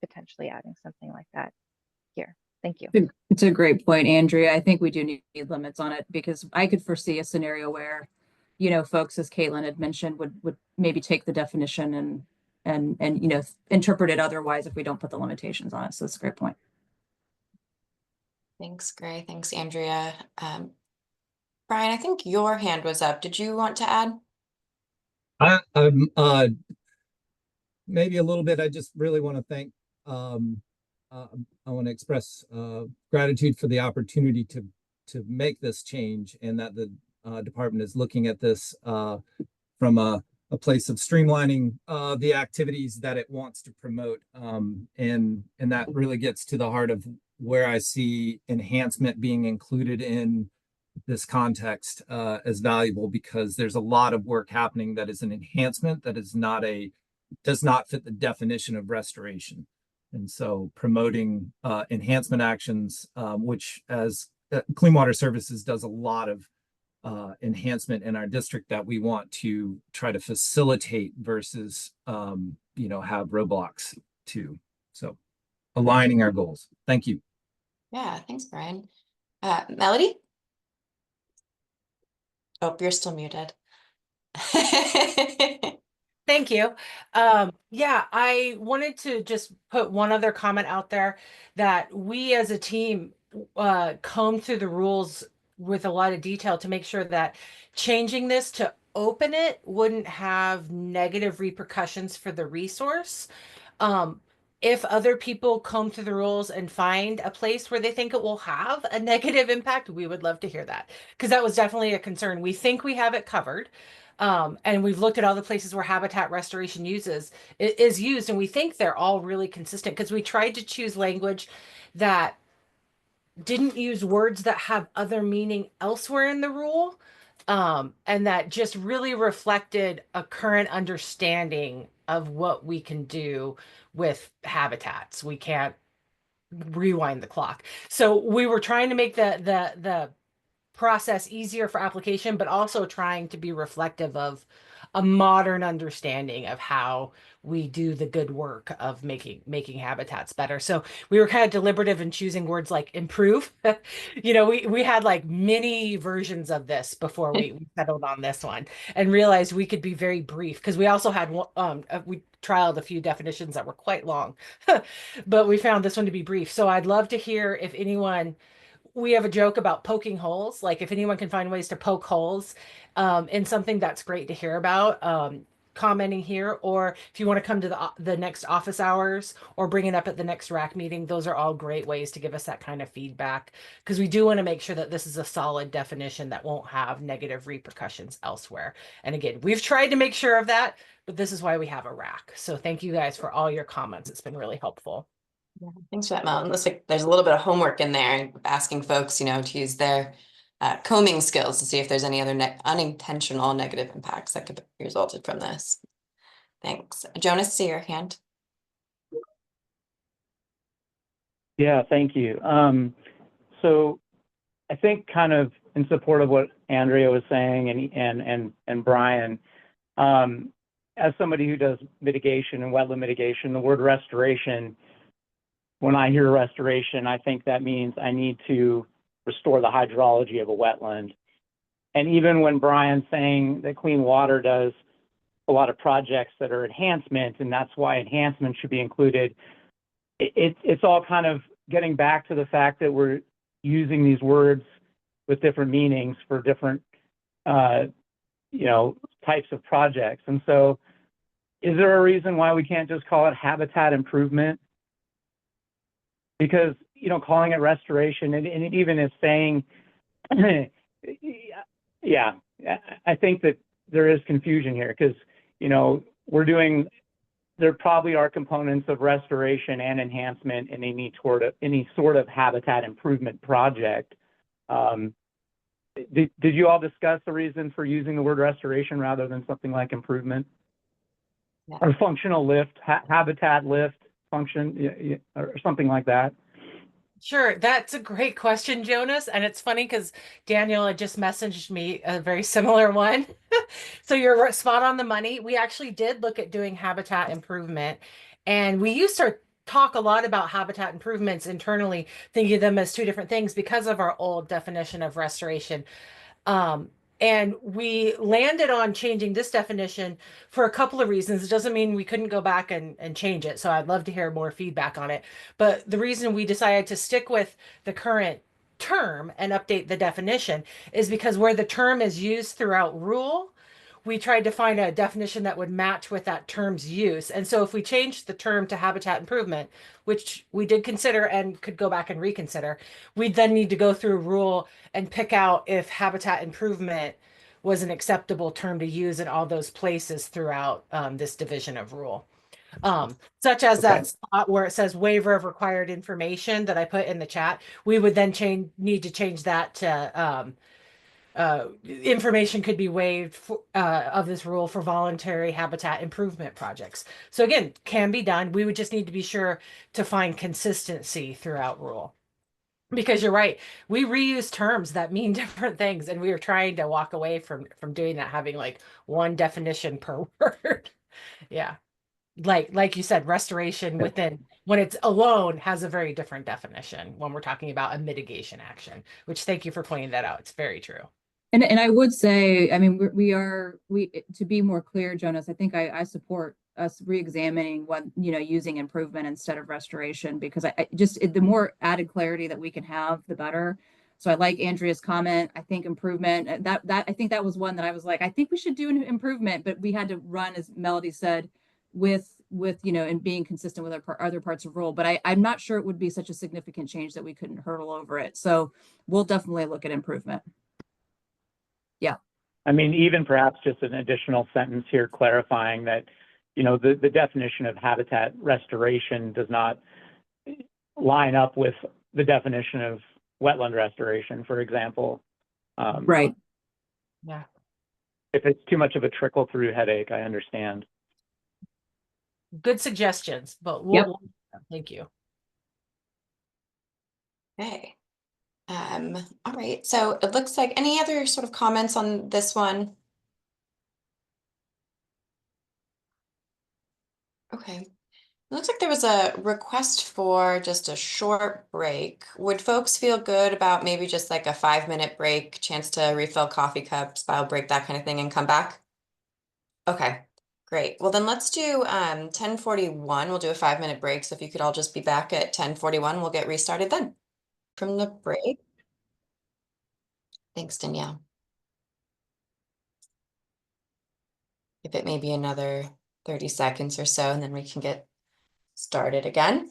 potentially adding something like that here. Thank you. It's a great point, Andrea. I think we do need limits on it because I could foresee a scenario where, folks, as Caitlin had mentioned, would maybe take the definition and interpret it otherwise if we don't put the limitations on it. So it's a great point. Thanks, Gray. Thanks, Andrea. Brian, I think your hand was up. Did you want to add? Maybe a little bit. I just really want to thank I want to express gratitude for the opportunity to make this change, and that the department is looking at this from a place of streamlining the activities that it wants to promote. And that really gets to the heart of where I see enhancement being included in this context as valuable, because there's a lot of work happening that is an enhancement that is does not fit the definition of restoration. And so promoting enhancement actions, which as Clean Water Services does a lot of enhancement in our district that we want to try to facilitate versus, have roadblocks to. So aligning our goals. Thank you. Yeah, thanks, Brian. Melody? Oh, you're still muted. Thank you. Yeah, I wanted to just put one other comment out there that we as a team combed through the rules with a lot of detail to make sure that changing this to open it wouldn't have negative repercussions for the resource. If other people comb through the rules and find a place where they think it will have a negative impact, we would love to hear that, because that was definitely a concern. We think we have it covered. And we've looked at all the places where habitat restoration is used, and we think they're all really consistent, because we tried to choose language that didn't use words that have other meaning elsewhere in the rule, and that just really reflected a current understanding of what we can do with habitats. We can't rewind the clock. So we were trying to make the process easier for application, but also trying to be reflective of a modern understanding of how we do the good work of making habitats better. So we were kind of deliberative in choosing words like improve. You know, we had like many versions of this before we settled on this one, and realized we could be very brief, because we also had we trialed a few definitions that were quite long, but we found this one to be brief. So I'd love to hear if anyone, we have a joke about poking holes. Like if anyone can find ways to poke holes in something, that's great to hear about. Commenting here, or if you want to come to the next office hours or bring it up at the next RAC meeting, those are all great ways to give us that kind of feedback, because we do want to make sure that this is a solid definition that won't have negative repercussions elsewhere. And again, we've tried to make sure of that, but this is why we have a RAC. So thank you guys for all your comments. It's been really helpful. Yeah, thanks for that, Mel. And looks like there's a little bit of homework in there, asking folks, you know, to use their combing skills to see if there's any other unintentional negative impacts that could be resulted from this. Thanks. Jonas, see your hand. Yeah, thank you. So I think kind of in support of what Andrea was saying and Brian, as somebody who does mitigation and wetland mitigation, the word restoration, when I hear restoration, I think that means I need to restore the hydrology of a wetland. And even when Brian's saying that clean water does a lot of projects that are enhancement, and that's why enhancement should be included, it's all kind of getting back to the fact that we're using these words with different meanings for different you know, types of projects. And so is there a reason why we can't just call it habitat improvement? Because, you know, calling it restoration, and it even is saying, yeah, I think that there is confusion here, because, you know, there probably are components of restoration and enhancement in any sort of habitat improvement project. Did you all discuss the reason for using the word restoration rather than something like improvement? Yeah. Or functional lift, habitat lift function, or something like that? Sure, that's a great question, Jonas. And it's funny because Daniel had just messaged me a very similar one. So you're spot on the money. We actually did look at doing habitat improvement, and we used to talk a lot about habitat improvements internally, thinking of them as two different things because of our old definition of restoration. And we landed on changing this definition for a couple of reasons. It doesn't mean we couldn't go back and change it. So I'd love to hear more feedback on it. But the reason we decided to stick with the current term and update the definition is because where the term is used throughout rule, we tried to find a definition that would match with that term's use. And so if we changed the term to habitat improvement, which we did consider and could go back and reconsider, we'd then need to go through rule and pick out if habitat improvement was an acceptable term to use in all those places throughout this division of rule. Such as that spot where it says waiver of required information that I put in the chat, we would then need to change that to information could be waived of this rule for voluntary habitat improvement projects. So again, can be done. We would just need to be sure to find consistency throughout rule. Because you're right, we reuse terms that mean different things, and we are trying to walk away from doing that, having like one definition per word. Yeah. Like you said, restoration within, when it's alone, has a very different definition when we're talking about a mitigation action, which thank you for pointing that out. It's very true. And I would say, I mean, to be more clear, Jonas, I think I support us re-examining what, you know, using improvement instead of restoration, because the more added clarity that we can have, the better. So I like Andrea's comment. I think improvement, I think that was one that I was like, I think we should do an improvement, but we had to run, as Melody said, with you know, and being consistent with our other parts of rule. But I'm not sure it would be such a significant change that we couldn't hurdle over it. So we'll definitely look at improvement. Yeah. I mean, even perhaps just an additional sentence here clarifying that, you know, the definition of habitat restoration does not line up with the definition of wetland restoration, for example. Right. Yeah. If it's too much of a trickle through headache, I understand. Good suggestions, but thank you. Okay. All right. So it looks like any other sort of comments on this one? Okay. It looks like there was a request for just a short break. Would folks feel good about maybe just like a 5-minute break, chance to refill coffee cups, bio break, that kind of thing, and come back? Okay, great. Well, then let's do 10:41. We'll do a 5-minute break. So if you could all just be back at 10:41, we'll get restarted then from the break. Thanks, Danielle. Give it maybe another 30 seconds or so, and then we can get started again.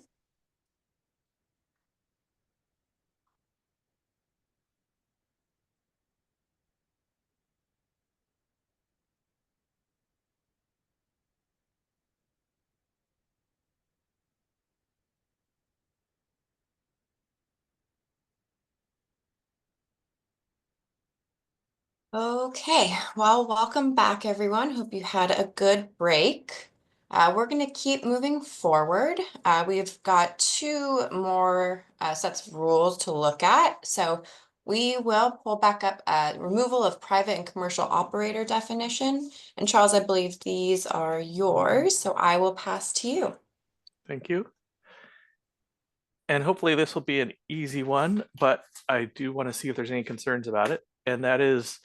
Okay, well, welcome back, everyone. Hope you had a good break. We're going to keep moving forward. We've got 2 more sets of rules to look at. So we will pull back up removal of private and commercial operator definition. And Charles, I believe these are yours, so I will pass to you. Thank you. And hopefully this will be an easy one, but I do want to see if there's any concerns about it. And that is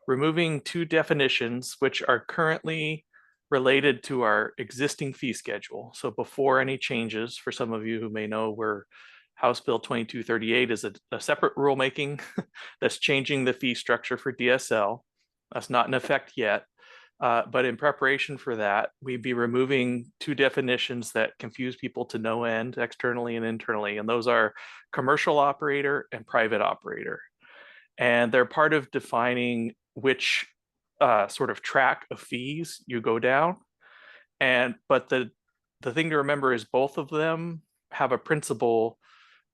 removing 2 definitions which are currently related to our existing fee schedule. So before any changes, for some of you who may know, where House Bill 2238 is a separate rulemaking that's changing the fee structure for DSL. That's not in effect yet. But in preparation for that, we'd be removing 2 definitions that confuse people to no end, externally and internally. And those are commercial operator and private operator. And they're part of defining which sort of track of fees you go down. But the thing to remember is both of them have a principle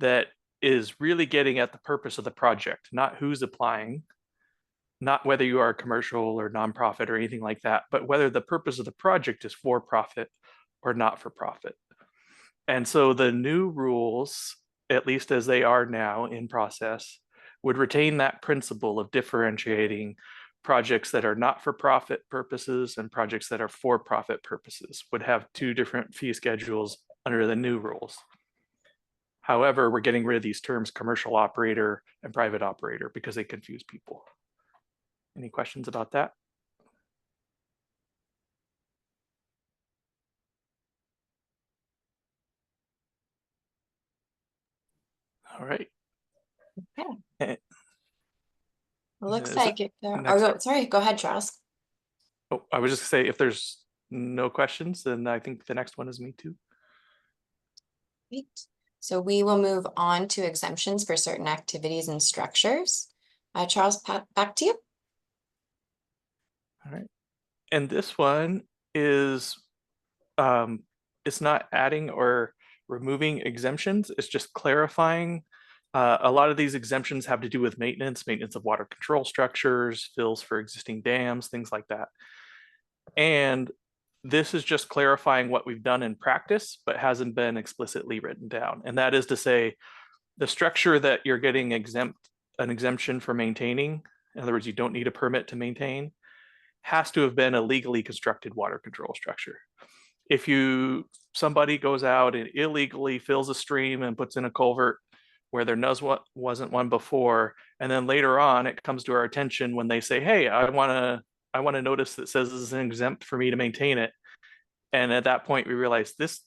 that is really getting at the purpose of the project, not who's applying, not whether you are commercial or nonprofit or anything like that, but whether the purpose of the project is for profit or not for profit. And so the new rules, at least as they are now in process, would retain that principle of differentiating projects that are not for profit purposes and projects that are for profit purposes, would have 2 different fee schedules under the new rules. However, we're getting rid of these terms commercial operator and private operator because they confuse people. Any questions about that? All right. Okay. It looks Is like it if there next- are, sorry, go ahead, Charles. Oh, I was just gonna say, if there's no questions, then I think the next one is me too. Great. So we will move on to exemptions for certain activities and structures. Charles, back to you. All right. And this one is, it's not adding or removing exemptions. It's just clarifying. A lot of these exemptions have to do with maintenance of water control structures, fills for existing dams, things like that. And this is just clarifying what we've done in practice, but hasn't been explicitly written down. And that is to say, the structure that you're getting an exemption for maintaining, in other words, you don't need a permit to maintain, has to have been a legally constructed water control structure. If somebody goes out and illegally fills a stream and puts in a culvert where there wasn't one before, and then later on it comes to our attention when they say, hey, I want to notice that says this is an exempt for me to maintain it. And at that point we realize this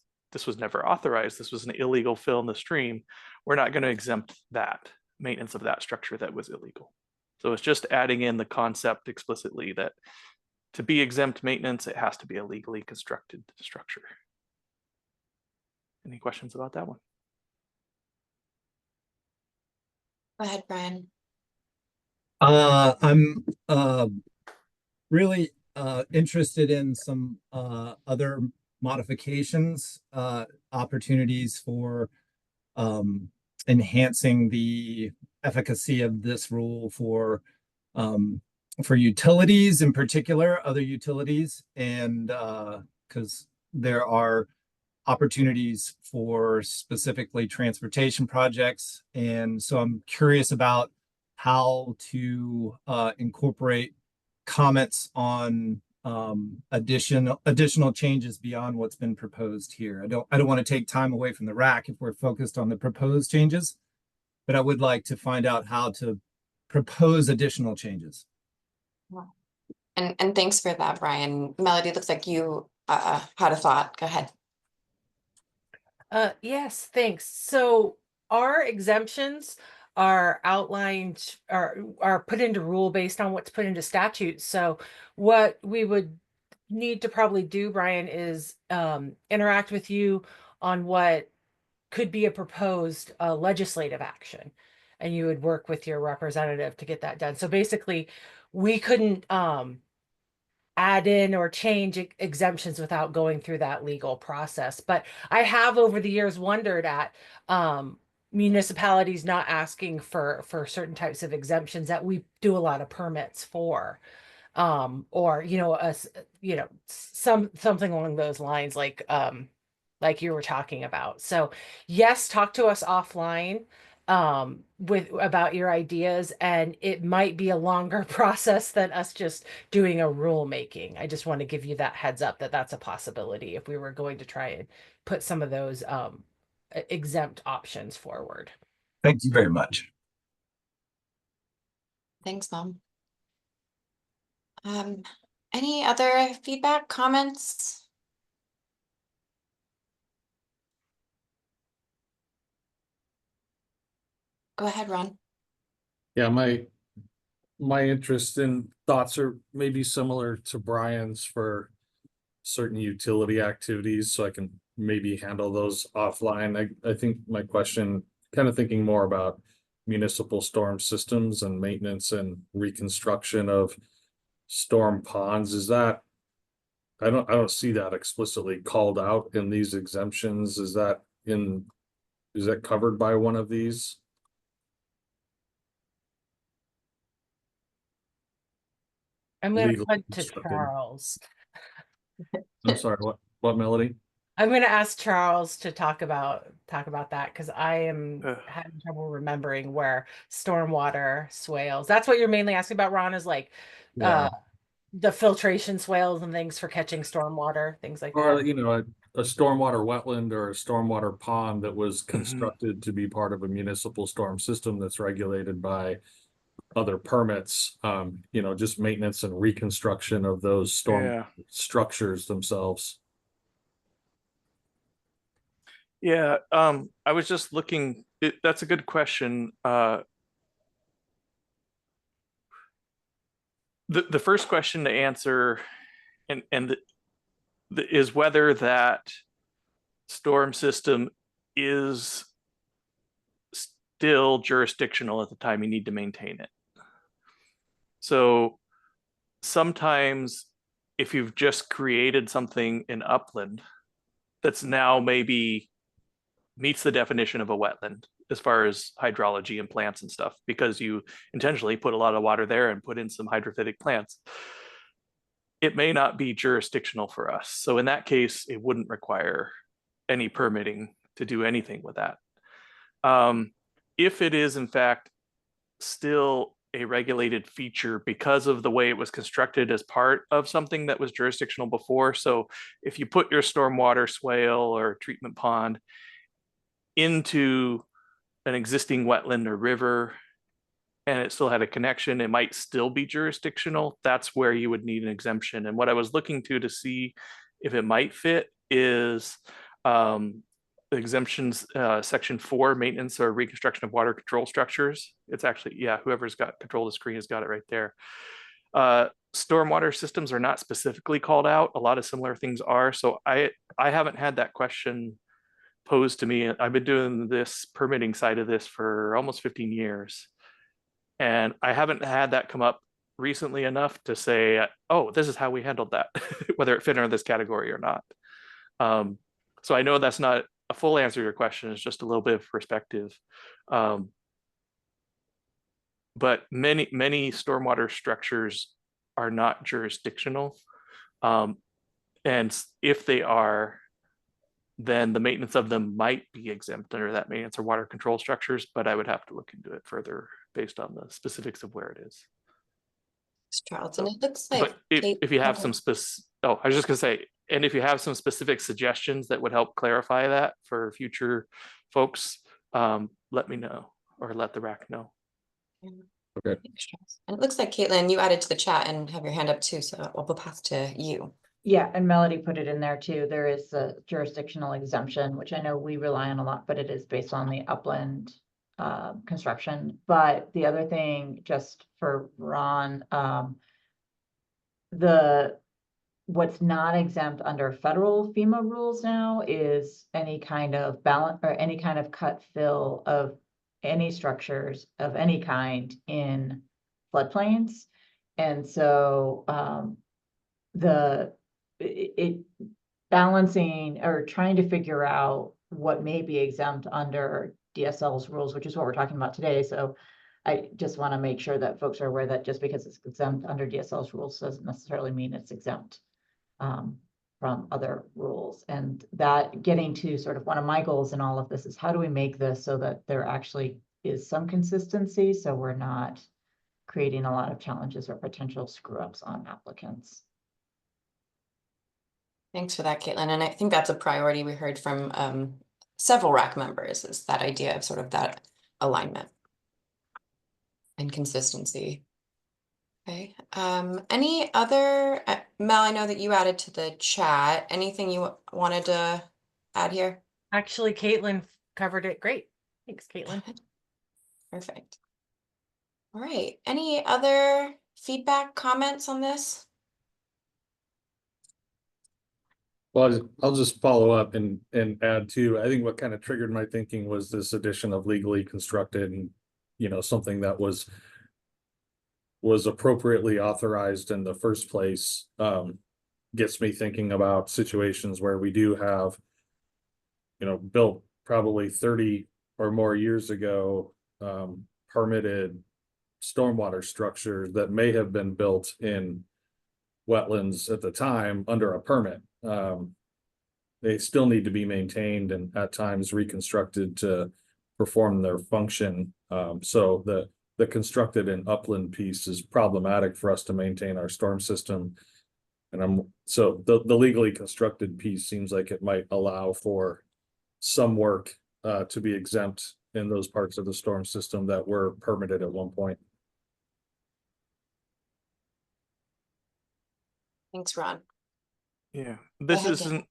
was never authorized. This was an illegal fill in the stream. We're not going to exempt that maintenance of that structure that was illegal. So it's just adding in the concept explicitly that to be exempt maintenance, it has to be a legally constructed structure. Any questions about that one? Go ahead, Brian. I'm really interested in some other modifications, opportunities for enhancing the efficacy of this rule for utilities in particular, other utilities, and because there are opportunities for specifically transportation projects. And so I'm curious about how to incorporate comments on additional changes beyond what's been proposed here. I don't want to take time away from the RAC if we're focused on the proposed changes, but I would like to find out how to propose additional changes. And thanks for that, Brian. Melody, looks like you had a thought. Go ahead. Yes, thanks. So our exemptions are outlined, are put into rule based on what's put into statute. So what we would need to probably do, Brian, is interact with you on what could be a proposed legislative action. And you would work with your representative to get that done. So basically, we couldn't add in or change exemptions without going through that legal process. But I have over the years wondered at municipalities not asking for certain types of exemptions that we do a lot of permits for. Or something along those lines, like you were talking about. So yes, talk to us offline about your ideas, and it might be a longer process than us just doing a rulemaking. I just want to give you that heads up that that's a possibility if we were going to try and put some of those exempt options forward. Thank you very much. Thanks, Mom. Any other feedback, comments? Go ahead, Ron. Yeah, my interest and thoughts are maybe similar to Brian's for certain utility activities, so I can maybe handle those offline. I think my question, kind of thinking more about municipal storm systems and maintenance and reconstruction of storm ponds, is that, I don't see that explicitly called out in these exemptions. Is that covered by one of these? I'm going to Legal put to constructed. Charles. I'm sorry, what, Melody? I'm going to ask Charles to talk about that, because I am having trouble remembering where stormwater swales. That's what you're mainly asking about, Ron, is like the filtration swales and things for catching stormwater, things like Or, that. a stormwater wetland or a stormwater pond that was constructed to be part of a municipal storm system that's regulated by other permits, just maintenance and reconstruction of those storm structures themselves. Yeah, I was just looking, that's a good question. The first question to answer is whether that storm system is still jurisdictional at the time you need to maintain it. So sometimes if you've just created something in upland that's now maybe meets the definition of a wetland as far as hydrology and plants and stuff, because you intentionally put a lot of water there and put in some hydrophytic plants, it may not be jurisdictional for us. So in that case, it wouldn't require any permitting to do anything with that. If it is in fact still a regulated feature because of the way it was constructed as part of something that was jurisdictional before. So if you put your stormwater swale or treatment pond into an existing wetland or river and it still had a connection, it might still be jurisdictional. That's where you would need an exemption. And what I was looking to see if it might fit is exemptions, section 4, maintenance or reconstruction of water control structures. It's actually, yeah, whoever's got control of the screen has got it right there. Stormwater systems are not specifically called out. A lot of similar things are. So I haven't had that question posed to me. I've been doing this permitting side of this for almost 15 years. And I haven't had that come up recently enough to say, oh, this is how we handled that, whether it fit under this category or not. So I know that's not a full answer to your question, it's just a little bit of perspective. But many stormwater structures are not jurisdictional. And if they are, then the maintenance of them might be exempt under that maintenance or water control structures, but I would have to look into it further based on the specifics of where it is. Thanks, Charlton. It looks like But if you have some I was just gonna say, and if you have some specific suggestions that would help clarify that for future folks, let me know or let the RAC know. Okay. And it looks like Caitlin, you added to the chat and have your hand up too, so I'll pass to you. Yeah, and Melody put it in there too. There is a jurisdictional exemption, which I know we rely on a lot, but it is based on the upland construction. But the other thing, just for Ron, what's not exempt under federal FEMA rules now is any kind of balance or any kind of cut fill of any structures of any kind in floodplains. And so it balancing or trying to figure out what may be exempt under DSL's rules, which is what we're talking about today. So I just want to make sure that folks are aware that just because it's exempt under DSL's rules doesn't necessarily mean it's exempt from other rules. And that getting to sort of one of my goals in all of this is how do we make this so that there actually is some consistency, so we're not creating a lot of challenges or potential screw ups on applicants. Thanks for that, Caitlin. And I think that's a priority we heard from several RAC members, is that idea of sort of that alignment and consistency. Okay. Any other, Mel, I know that you added to the chat. Anything you wanted to add here? Actually, Caitlin covered it great. Thanks, Caitlin. Perfect. All right. Any other feedback, comments on this? Well, I'll just follow up and add too. I think what kind of triggered my thinking was this addition of legally constructed and, you know, something that was appropriately authorized in the first place. Gets me thinking about situations where we do have, you know, built probably 30 or more years ago, permitted stormwater structures that may have been built in wetlands at the time under a permit. They still need to be maintained and at times reconstructed to perform their function. So the constructed and upland piece is problematic for us to maintain our storm system. And so the legally constructed piece seems like it might allow for some work to be exempt in those parts of the storm system that were permitted at one point. Thanks, Ron. Yeah, this ahead, isn't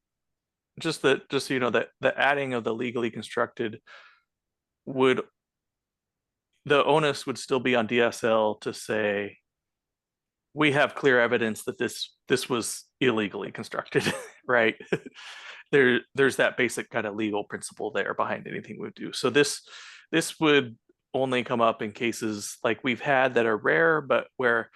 just so you know, that the adding of the legally constructed would, the onus would still be on DSL to say, we have clear evidence that this was illegally constructed, right? There's that basic kind of legal principle there behind anything we do. So this would only come up in cases like we've had that are rare, but where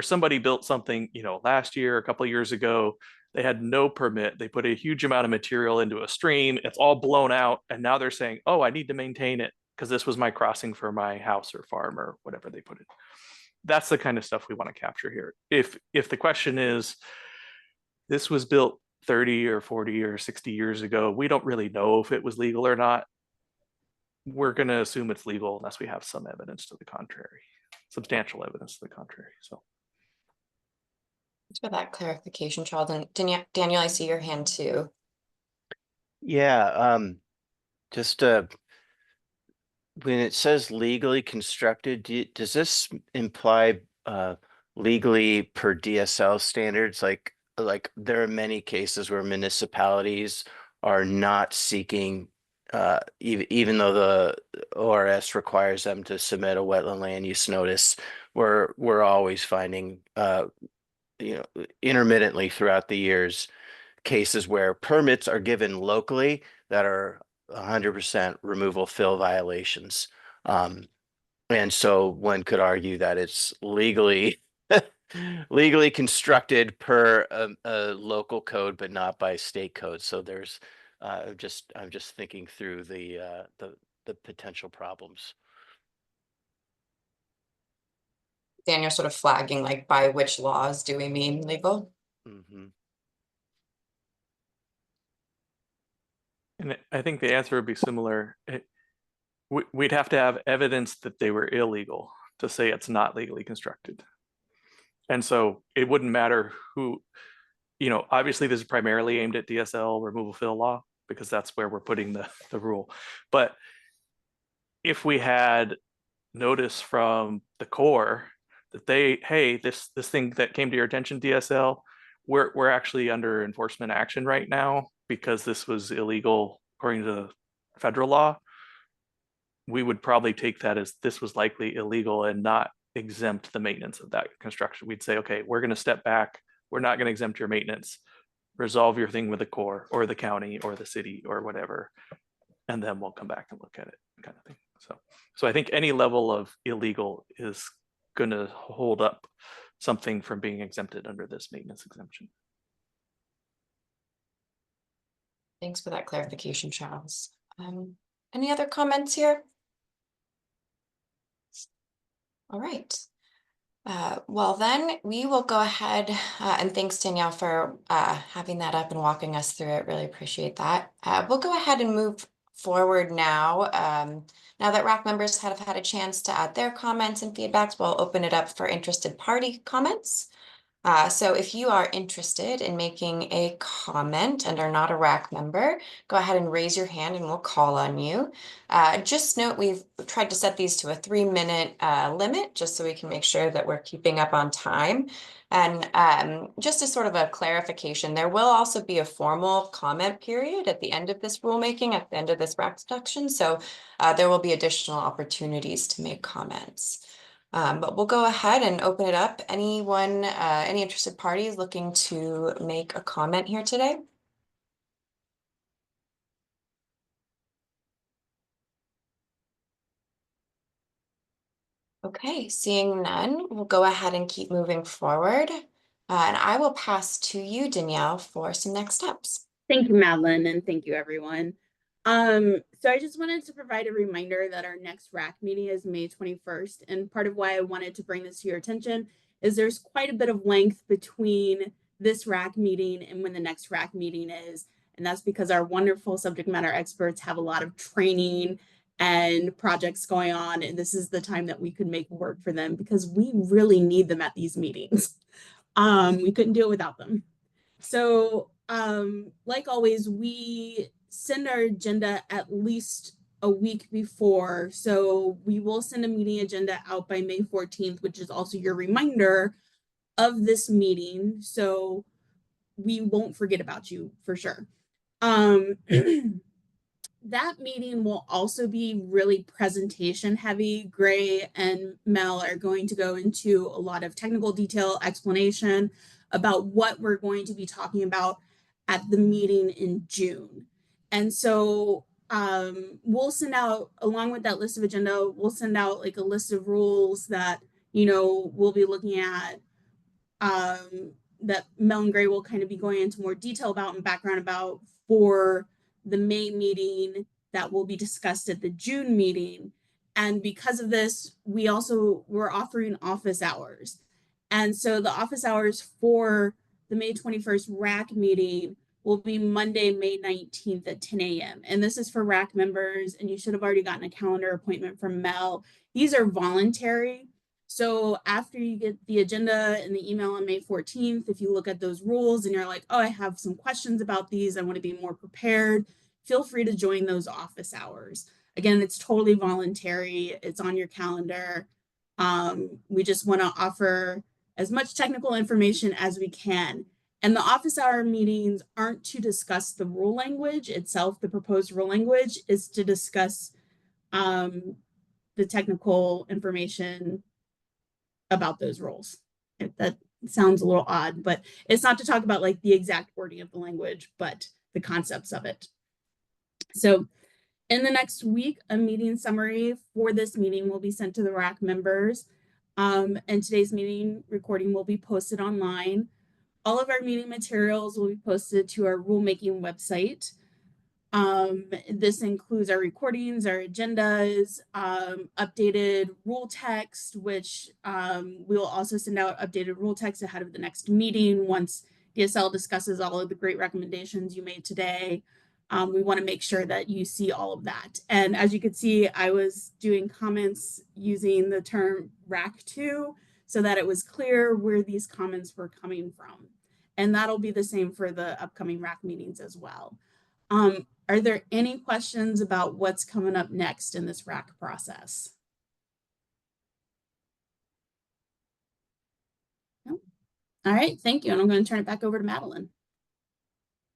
somebody built something, you know, last year, a couple of years ago, they had no permit. They put a huge amount of material into a stream. It's all blown out. And now they're saying, oh, I need to maintain it because this was my crossing for my house or farm or whatever they put it. That's the kind of stuff we want to capture here. If the question is, this was built 30 or 40 or 60 years ago, we don't really know if it was legal or not. We're going to assume it's legal unless we have some evidence to the contrary, substantial evidence to the contrary. So. Thanks for that clarification, Charles. And Daniel, I see your hand too. Yeah, just when it says legally constructed, does this imply legally per DSL standards? Like there are many cases where municipalities are not seeking, even though the ORS requires them to submit a wetland land use notice, we're always finding, you know, intermittently throughout the years, cases where permits are given locally that are 100% removal fill violations. And so one could argue that it's legally constructed per a local code, but not by state code. So there's I'm just thinking through the potential problems. Daniel sort of flagging, like, by which laws do we mean legal? Mm-hmm. And I think the answer would be similar. We'd have to have evidence that they were illegal to say it's not legally constructed. And so it wouldn't matter who, obviously this is primarily aimed at DSL removal fill law because that's where we're putting the rule. But if we had notice from the Corps that hey, this thing that came to your attention, DSL, we're actually under enforcement action right now because this was illegal according to federal law, we would probably take that as this was likely illegal and not exempt the maintenance of that construction. We'd say, okay, we're going to step back. We're not going to exempt your maintenance. Resolve your thing with the Corps or the county or the city or whatever, and then we'll come back and look at it, kind of thing. So I think any level of illegal is going to hold up something from being exempted under this maintenance exemption. Thanks for that clarification, Charles. Any other comments here? All right. Well, then we will go ahead and thanks, Danielle, for having that up and walking us through it. Really appreciate that. We'll go ahead and move forward now. Now that RAC members have had a chance to add their comments and feedbacks, we'll open it up for interested party comments. So if you are interested in making a comment and are not a RAC member, go ahead and raise your hand and we'll call on you. Just note we've tried to set these to a 3-minute limit just so we can make sure that we're keeping up on time. And just as sort of a clarification, there will also be a formal comment period at the end of this rulemaking, at the end of this RAC section. So there will be additional opportunities to make comments. But we'll go ahead and open it up. Anyone, any interested parties looking to make a comment here today? Okay, seeing none, we'll go ahead and keep moving forward. And I will pass to you, Danielle, for some next steps. Thank you, Madeline, and thank you, everyone. So I just wanted to provide a reminder that our next RAC meeting is May 21st. And part of why I wanted to bring this to your attention is there's quite a bit of length between this RAC meeting and when the next RAC meeting is. And that's because our wonderful subject matter experts have a lot of training and projects going on. And this is the time that we could make work for them because we really need them at these meetings. We couldn't do it without them. So like always, we send our agenda at least a week before. So we will send a meeting agenda out by May 14th, which is also your reminder of this meeting. So we won't forget about you for sure. That meeting will also be really presentation heavy. Gray and Mel are going to go into a lot of technical detail explanation about what we're going to be talking about at the meeting in June. And so we'll send out, along with that list of agenda, we'll send out like a list of rules that, we'll be looking at that Mel and Gray will kind of be going into more detail about and background about for the May meeting that will be discussed at the June meeting. And because of this, we're offering office hours. And so the office hours for the May 21st RAC meeting will be Monday, May 19th at 10 a.m. And this is for RAC members, and you should have already gotten a calendar appointment from Mel. These are voluntary. So after you get the agenda and the email on May 14th, if you look at those rules and you're like, oh, I have some questions about these, I want to be more prepared, feel free to join those office hours. Again, it's totally voluntary. It's on your calendar. We just want to offer as much technical information as we can. And the office hour meetings aren't to discuss the rule language itself. The proposed rule language is to discuss the technical information about those rules. That sounds a little odd, but it's not to talk about like the exact wording of the language, but the concepts of it. So in the next week, a meeting summary for this meeting will be sent to the RAC members. And today's meeting recording will be posted online. All of our meeting materials will be posted to our rulemaking website. This includes our recordings, our agendas, updated rule text, which we will also send out updated rule text ahead of the next meeting once DSL discusses all of the great recommendations you made today. We want to make sure that you see all of that. And as you can see, I was doing comments using the term RAC 2. so that it was clear where these comments were coming from. And that'll be the same for the upcoming RAC meetings as well. Are there any questions about what's coming up next in this RAC process? No? All right, thank you. And I'm going to turn it back over to Madeline.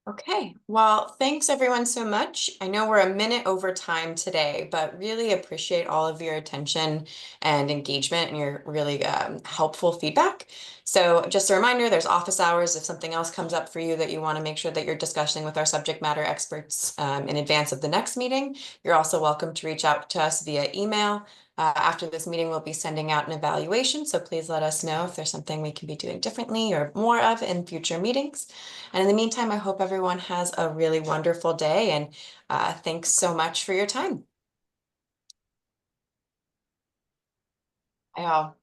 Okay, well, thanks everyone so much. I know we're a minute over time today, but really appreciate all of your attention and engagement and your really helpful feedback. So just a reminder, there's office hours if something else comes up for you that you want to make sure that you're discussing with our subject matter experts in advance of the next meeting. You're also welcome to reach out to us via email. After this meeting, we'll be sending out an evaluation, so please let us know if there's something we can be doing differently or more of in future meetings. And in the meantime, I hope everyone has a really wonderful day, and thanks so much for your time. Bye all.